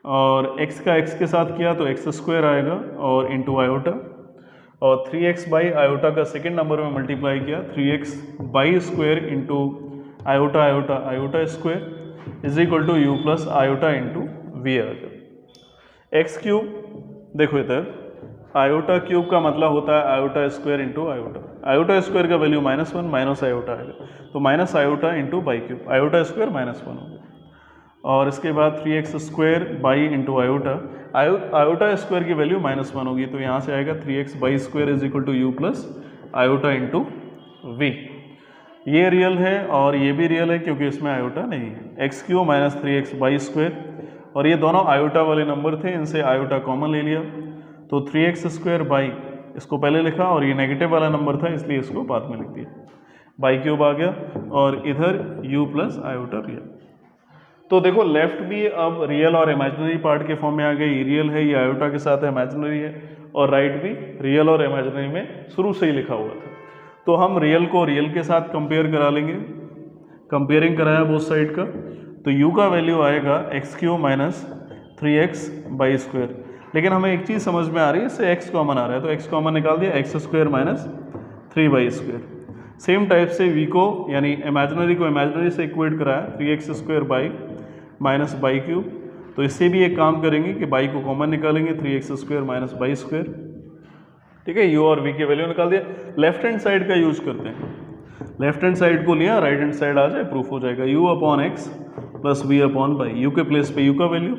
और x का x के साथ किया तो x स्क्वायर आएगा, और इंटू आयोटा, और 3x बाई आयोटा का सेकेंड नंबर में मल्टीप्लाई किया, 3x by square into iota iota iota square is equal to u plus iota into v आ गया। एक्स क्यूब देखो इधर, आयोटा क्यूब का मतलब होता है iota square into iota, iota square का वैल्यू -1 माइनस आयोटा आएगा, तो minus iota into y cube, iota square -1 हो गया, और इसके बाद 3x square y into iota, iota square की वैल्यू -1 होगी, तो यहाँ से आएगा 3x by square is equal to u plus iota into v. ये रियल है और ये भी रियल है क्योंकि इसमें आयोटा नहीं है। X Q minus 3x by square, और ये दोनों आयोटा वाले नंबर थे, इनसे आयोटा कॉमन ले लिया, तो 3x स्क्वायर बाई, इसको पहले लिखा, और ये नेगेटिव वाला नंबर था इसलिए इसको बाद में लिख दिया, बाई क्यूब आ गया, और इधर u प्लस आयोटा भी है। तो देखो लेफ्ट भी अब रियल और इमेजिनरी पार्ट के फॉर्म में आ गई, ये रियल है, ये आयोटा के साथ इमेजिनरी है, और राइट भी रियल और इमेजिनरी में शुरू से ही लिखा हुआ था। तो हम रियल को रियल के साथ कंपेयर करा लेंगे, कंपेयरिंग कराया बोथ साइड का, तो u का वैल्यू आएगा x Q minus 3x by square. लेकिन हमें एक चीज़ समझ में आ रही है, इससे x कॉमन आ रहा है तो x कॉमन निकाल दिया, x square minus 3y²। Same type से v को यानी इमेजिनरी को इमेजिनरी से इक्वेट कराया 3x² by minus by cube. तो इससे भी एक काम करेंगे कि बाई को कॉमन निकालेंगे 3x² माइनस बाई²। ठीक है, u और v की वैल्यू निकाल दिया। लेफ्ट हैंड साइड का यूज करते हैं, लेफ्ट हैंड साइड को लिया, राइट हैंड साइड आ जाए, प्रूफ हो जाएगा u upon x plus v upon y. U के प्लेस पे u का वैल्यू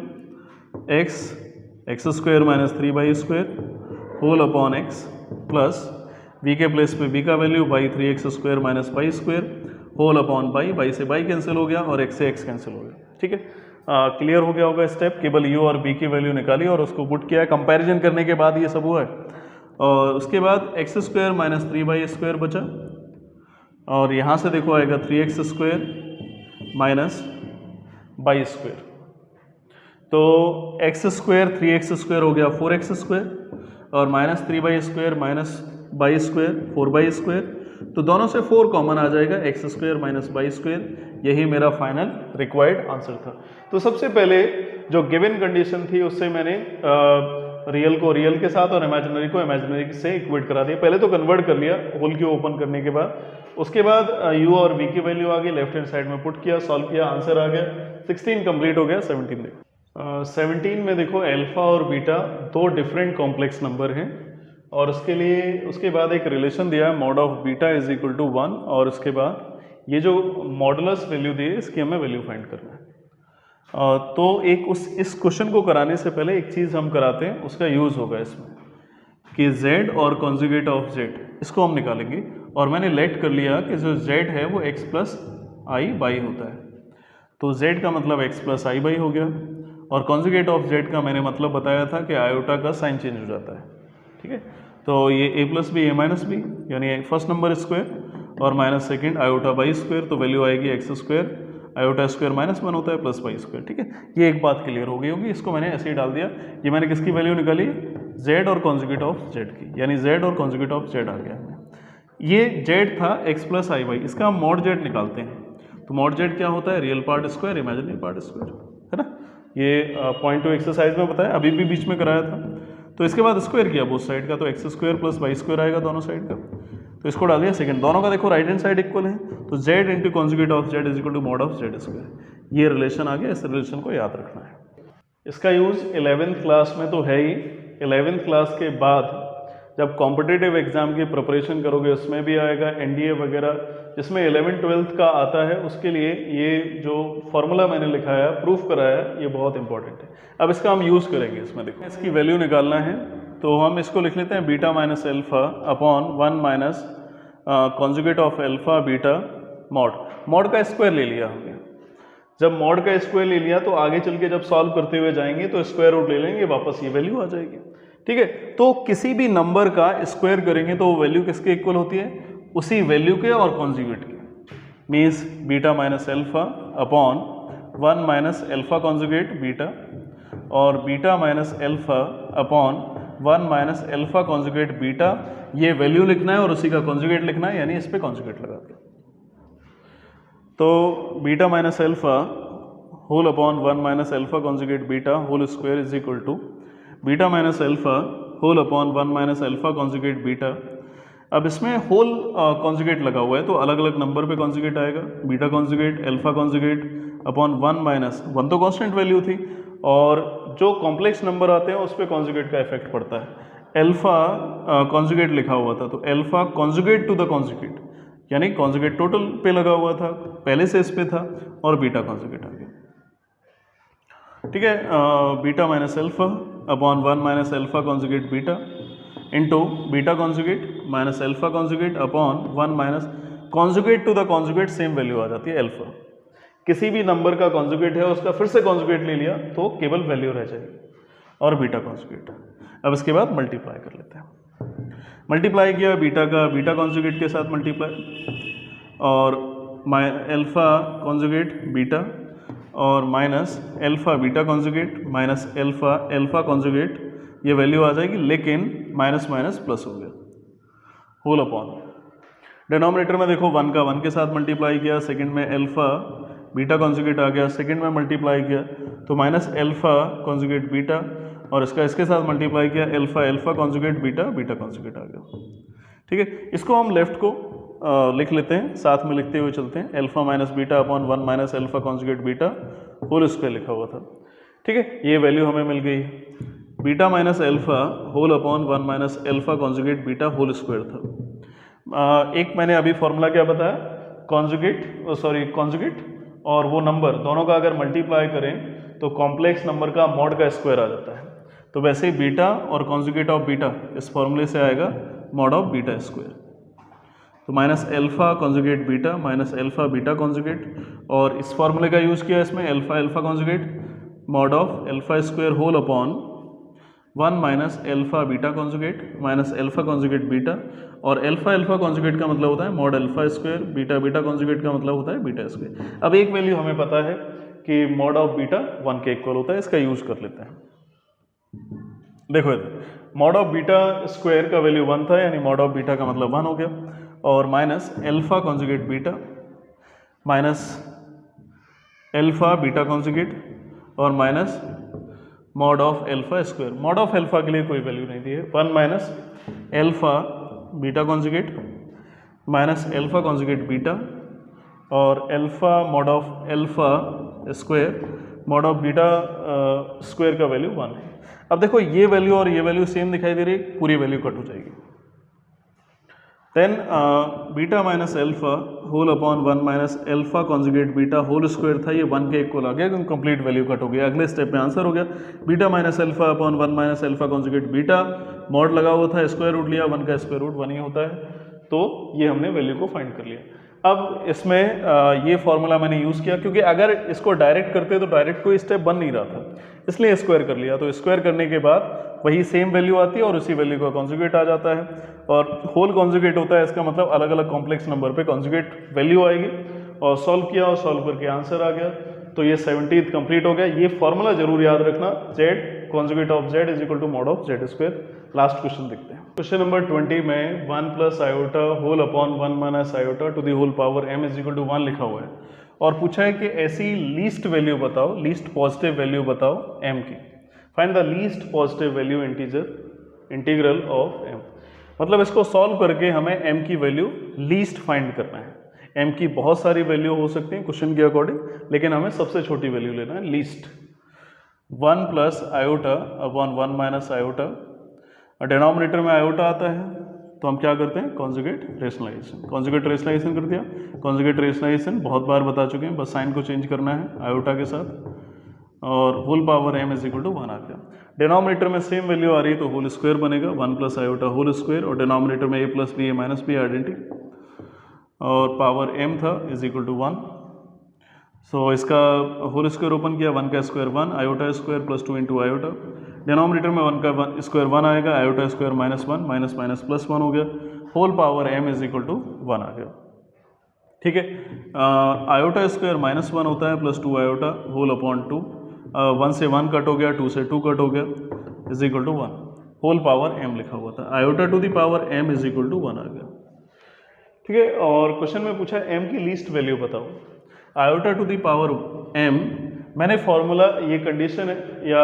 x² minus 3y² whole upon x plus v के प्लेस पे v का वैल्यू बाई 3x² माइनस बाई² होल अपॉन बाई से बाई कैंसिल हो गया और x से x कैंसिल हो गया। ठीक है, क्लियर हो गया होगा स्टेप, केवल u और v की वैल्यू निकाली और उसको पुट किया, कंपैरिजन करने के बाद ये सब हुआ है। और उसके बाद x² माइनस 3y² बचा और यहाँ से देखो आएगा 3x² माइनस बाई²। तो x² 3x² हो गया 4x² और माइनस 3y² माइनस बाई² 4y²। तो दोनों से 4 कॉमन आ जाएगा, x² माइनस बाई²। यही मेरा फाइनल रिक्वायर्ड आंसर था। तो सबसे पहले जो गिवन कंडीशन थी उससे मैंने रियल को रियल के साथ और इमेजिनरी को इमेजिनरी से इक्वेट करा दिया। पहले तो कन्वर्ट कर लिया होल क्यू ओपन करने के बाद, उसके बाद u और v की वैल्यू आ गई, लेफ्ट हैंड साइड में पुट किया, सॉल्व किया, आंसर आ गया। 16 कंप्लीट हो गया। 17 देखो, 17 में देखो अल्फा और बीटा दो डिफरेंट कॉम्प्लेक्स नंबर हैं और उसके लिए उसके बाद एक रिलेशन दिया है mod of beta is equal to 1 और उसके बाद ये जो मॉडुलस वैल्यू दी है इसकी हमें वैल्यू फाइंड करना है। तो एक इस क्वेश्चन को कराने से पहले एक चीज़ हम कराते हैं, उसका यूज़ होगा इसमें कि z और कॉन्जुगेट ऑफ z इसको हम निकालेंगे। और मैंने लेट कर लिया कि जो z है वो x प्लस आई बाई होता है, तो z का मतलब x प्लस आई बाई हो गया और कॉन्जुगेट ऑफ z का मैंने मतलब बताया था कि आयोटा का साइन चेंज हो जाता है। ठीक है, तो ये a plus b a minus b यानी फर्स्ट नंबर स्क्वायर और minus second iota y square, तो वैल्यू आएगी x² आयोटा स्क्वायर माइनस 1 होता है प्लस बाई²। ठीक है, ये एक बात क्लियर हो गई होगी। इसको मैंने ऐसे ही डाल दिया। ये मैंने किसकी वैल्यू निकाली, z और कॉन्जुगेट ऑफ z की, यानी z और कॉन्जुगेट ऑफ z आ गया हमें। ये z था x प्लस आई बाई, इसका हम मॉड z निकालते हैं। तो मॉड z क्या होता है, real part square imaginary part square, है ना। ये पॉइंट 2 एक्सरसाइज में बताया, अभी भी बीच में कराया था। तो इसके बाद स्क्वायर किया बोथ साइड का, तो x² प्लस बाई² आएगा दोनों साइड का, तो इसको डाल दिया सेकंड। दोनों का देखो राइट हैंड साइड इक्वल है, तो z into conjugate of z is equal to mod of z²। ये रिलेशन आ गया, इस रिलेशन को याद रखना है। इसका यूज़ 11th क्लास में तो है ही, 11th क्लास के बाद जब कॉम्पिटिटिव एग्जाम की प्रिपरेशन करोगे उसमें भी आएगा, NDA वगैरह जिसमें 11th-12th का आता है उसके लिए ये जो फॉर्मूला मैंने लिखा है, प्रूफ कराया है, ये बहुत इंपॉर्टेंट है। अब इसका हम यूज़ करेंगे। इसमें देखो इसकी वैल्यू निकालना है, तो हम इसको लिख लेते हैं beta minus alpha upon 1 minus conjugate of alpha beta mod का स्क्वायर ले लिया हमने। जब मॉड का स्क्वायर ले लिया तो आगे चल के जब सॉल्व करते हुए जाएंगे तो स्क्वायर रूट ले लेंगे, वापस ये वैल्यू आ जाएगी। ठीक है, तो किसी भी नंबर का स्क्वायर करेंगे तो वो वैल्यू किसके इक्वल होती है, उसी वैल्यू के और कॉन्जुगेट के। Means beta minus alpha upon 1 minus alpha conjugate beta और beta minus alpha upon 1 minus alpha conjugate beta, ये वैल्यू लिखना है और उसी का कॉन्जुगेट लिखना है, यानी इस पे कॉन्जुगेट लगा दिया। तो beta minus alpha whole upon 1 minus alpha conjugate beta whole square is equal to beta minus alpha whole upon 1 minus alpha conjugate beta. अब इसमें होल कॉन्जुगेट लगा हुआ है तो अलग अलग नंबर पे कॉन्जुगेट आएगा, beta conjugate alpha conjugate upon 1 minus 1 तो कांस्टेंट वैल्यू थी और जो कॉम्प्लेक्स नंबर आते हैं उस पर कॉन्जुगेट का इफेक्ट पड़ता है। एल्फा कॉन्जुगेट लिखा हुआ था तो alpha conjugate to the conjugate, यानी कॉन्जुगेट टोटल पे लगा हुआ था, पहले से इस पे था और बीटा कॉन्जुगेट आ गया। ठीक है, beta minus alpha upon 1 minus alpha conjugate beta into beta conjugate minus alpha conjugate upon 1 minus conjugate to the conjugate, same value आ जाती है एल्फा। किसी भी नंबर का कॉन्जुगेट है उसका फिर से कॉन्जुगेट ले लिया तो केवल वैल्यू रह जाएगी और बीटा कॉन्जुगेट। अब इसके बाद मल्टीप्लाई कर लेते हैं। मल्टीप्लाई किया बीटा का बीटा कॉन्जुगेट के साथ मल्टीप्लाई और एल्फा कॉन्जुगेट बीटा और minus alpha beta conjugate minus alpha alpha conjugate, ये वैल्यू आ जाएगी लेकिन माइनस माइनस प्लस हो गया होल अपॉन। डिनोमिनेटर में देखो 1 का 1 के साथ मल्टीप्लाई किया, सेकंड में एल्फा बीटा कॉन्जुगेट आ गया, सेकंड में मल्टीप्लाई किया तो माइनस एल्फा कॉन्जुगेट बीटा और इसका इसके साथ मल्टीप्लाई किया, alpha alpha conjugate beta beta conjugate आ गया। ठीक है, इसको हम लेफ्ट को लिख लेते हैं, साथ में लिखते हुए चलते हैं। Alpha minus beta upon 1 minus alpha conjugate beta whole square लिखा हुआ था। ठीक है, ये वैल्यू हमें मिल गई। Beta minus alpha whole upon 1 minus alpha conjugate beta whole square था। एक मैंने अभी फॉर्मूला क्या बताया, कॉन्जुगेट और वो नंबर दोनों का अगर मल्टीप्लाई करें तो कॉम्प्लेक्स नंबर का मॉड का स्क्वायर आ जाता है। तो वैसे ही बीटा और कॉन्जुगेट ऑफ बीटा इस फॉर्मूले से आएगा मॉड ऑफ बीटा स्क्वायर। तो minus alpha conjugate beta minus alpha beta conjugate, और इस फॉर्मूले का यूज़ किया इसमें alpha alpha conjugate mod of alpha square whole upon 1 minus alpha beta conjugate minus alpha conjugate beta, और अल्फा अल्फा कॉन्जुगेट का मतलब होता है mod alpha square, beta beta conjugate का मतलब होता है बीटा स्क्वायर। अब एक वैल्यू हमें पता है कि मॉड ऑफ बीटा 1 के इक्वल होता है, इसका यूज कर लेते हैं। देखो इधर मॉड ऑफ बीटा स्क्वायर का वैल्यू 1 था, यानी मॉड ऑफ बीटा का मतलब 1 हो गया, और minus alpha conjugate beta minus alpha beta conjugate और minus mod of alpha square. Mod of alpha के लिए कोई वैल्यू नहीं दी है, 1 minus alpha beta conjugate minus alpha conjugate beta और alpha mod of alpha square mod of beta square का value 1 है। अब देखो ये वैल्यू और ये वैल्यू सेम दिखाई दे रही है, पूरी वैल्यू कट हो जाएगी। Then beta minus alpha whole upon 1 minus alpha conjugate beta whole square था, ये 1 के इक्वल आ गया क्योंकि कंप्लीट वैल्यू कट हो गया। अगले स्टेप में आंसर हो गया beta minus alpha upon 1 minus alpha conjugate beta, mod लगा हुआ था, स्क्वायर रूट लिया, 1 का स्क्वायर रूट 1 ही होता है, तो ये हमने वैल्यू को फाइंड कर लिया। अब इसमें ये फॉर्मूला मैंने यूज़ किया क्योंकि अगर इसको डायरेक्ट करते तो डायरेक्ट कोई स्टेप बन नहीं रहा था, इसलिए स्क्वायर कर लिया। तो स्क्वायर करने के बाद वही सेम वैल्यू आती है और उसी वैल्यू का कॉन्जुगेट आ जाता है, और होल कॉन्जुगेट होता है, इसका मतलब अलग अलग कॉम्प्लेक्स नंबर पे कॉन्जुगेट वैल्यू आएगी। और सॉल्व किया और सॉल्व करके आंसर आ गया, तो ये 70th कंप्लीट हो गया। ये फॉर्मूला जरूर याद रखना, z conjugate of z is equal to mod of z square. Last question देखते हैं। क्वेश्चन नंबर 20 में 1 plus iota whole upon 1 minus iota to the whole power m is equal to 1 लिखा हुआ है, और पूछा है कि ऐसी लीस्ट वैल्यू बताओ, लीस्ट पॉजिटिव वैल्यू बताओ m की। Find the least positive value integral of m। मतलब इसको सॉल्व करके हमें m की वैल्यू लीस्ट फाइंड करना है। m की बहुत सारी वैल्यू हो सकती है क्वेश्चन के अकॉर्डिंग, लेकिन हमें सबसे छोटी वैल्यू लेना है, least. 1 plus iota upon 1 minus iota, denominator में आयोटा आता है तो हम क्या करते हैं, कॉन्जुगेट रेशनलाइजेशन। कॉन्जुगेट रेशनलाइजेशन कर दिया। कॉन्जुगेट रेशनलाइजेशन बहुत बार बता चुके हैं, बस साइन को चेंज करना है आयोटा के साथ, और whole power m is equal to 1 आ गया। डिनोमिनेटर में सेम वैल्यू आ रही है तो होल स्क्वायर बनेगा, 1 प्लस आयोटा होल स्क्वायर, और डिनोमिनेटर में a plus b a minus b identity, और पावर m था इज इक्वल टू 1। सो इसका होल स्क्वायर ओपन किया, 1 का square 1, iota square plus 2 into iota, denominator में 1 का स्क्वायर 1 आएगा, iota square minus 1 minus minus plus 1 हो गया, whole power m is equal to 1 आ गया। ठीक है, आयोटा स्क्वायर माइनस 1 होता है प्लस 2 आयोटा होल अपॉन 2, 1 से 1 कट हो गया, 2 से 2 कट हो गया, is equal to 1, whole power m लिखा हुआ था, iota to the power m is equal to 1 आ गया। ठीक है, और क्वेश्चन में पूछा m की लीस्ट वैल्यू बताओ। Iota to the power m, मैंने फॉर्मूला, ये कंडीशन है या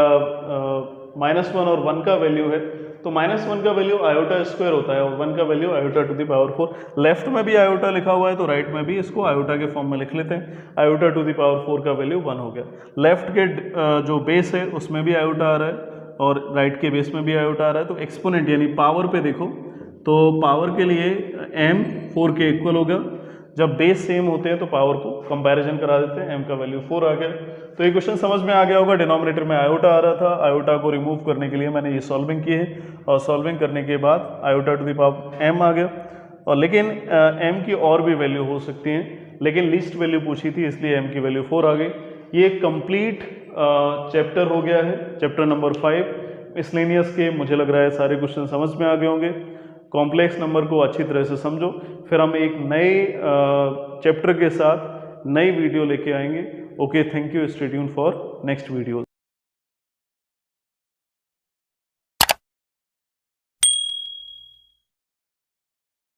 -1 और 1 का वैल्यू है, तो -1 का वैल्यू आयोटा स्क्वायर होता है और 1 का value iota to the power 4। Left में भी आयोटा लिखा हुआ है तो राइट में भी इसको आयोटा के फॉर्म में लिख लेते हैं। आयोटा टू द पावर 4 का वैल्यू 1 हो गया। लेफ्ट के जो बेस है उसमें भी आयोटा आ रहा है और राइट के बेस में भी आयोटा आ रहा है, तो एक्सपोनेंट यानी पावर पे देखो तो पावर के लिए m 4 के इक्वल होगा। जब बेस सेम होते हैं तो पावर को कंपैरिजन करा देते हैं, m का वैल्यू 4 आ गया। तो ये क्वेश्चन समझ में आ गया होगा। डिनोमिनेटर में आयोटा आ रहा था, आयोटा को रिमूव करने के लिए मैंने ये सॉल्विंग की है और सॉल्विंग करने के बाद iota to the power m आ गया। और लेकिन m की और भी वैल्यू हो सकती हैं, लेकिन लिस्ट वैल्यू पूछी थी इसलिए m की वैल्यू 4 आ गई। ये कंप्लीट चैप्टर हो गया है, चैप्टर नंबर 5 मिसलेनियस के। मुझे लग रहा है सारे क्वेश्चन समझ में आ गए होंगे। कॉम्प्लेक्स नंबर को अच्छी तरह से समझो, फिर हम एक नए चैप्टर के साथ नई वीडियो लेके आएंगे। Okay, thank you, stay tuned for next video.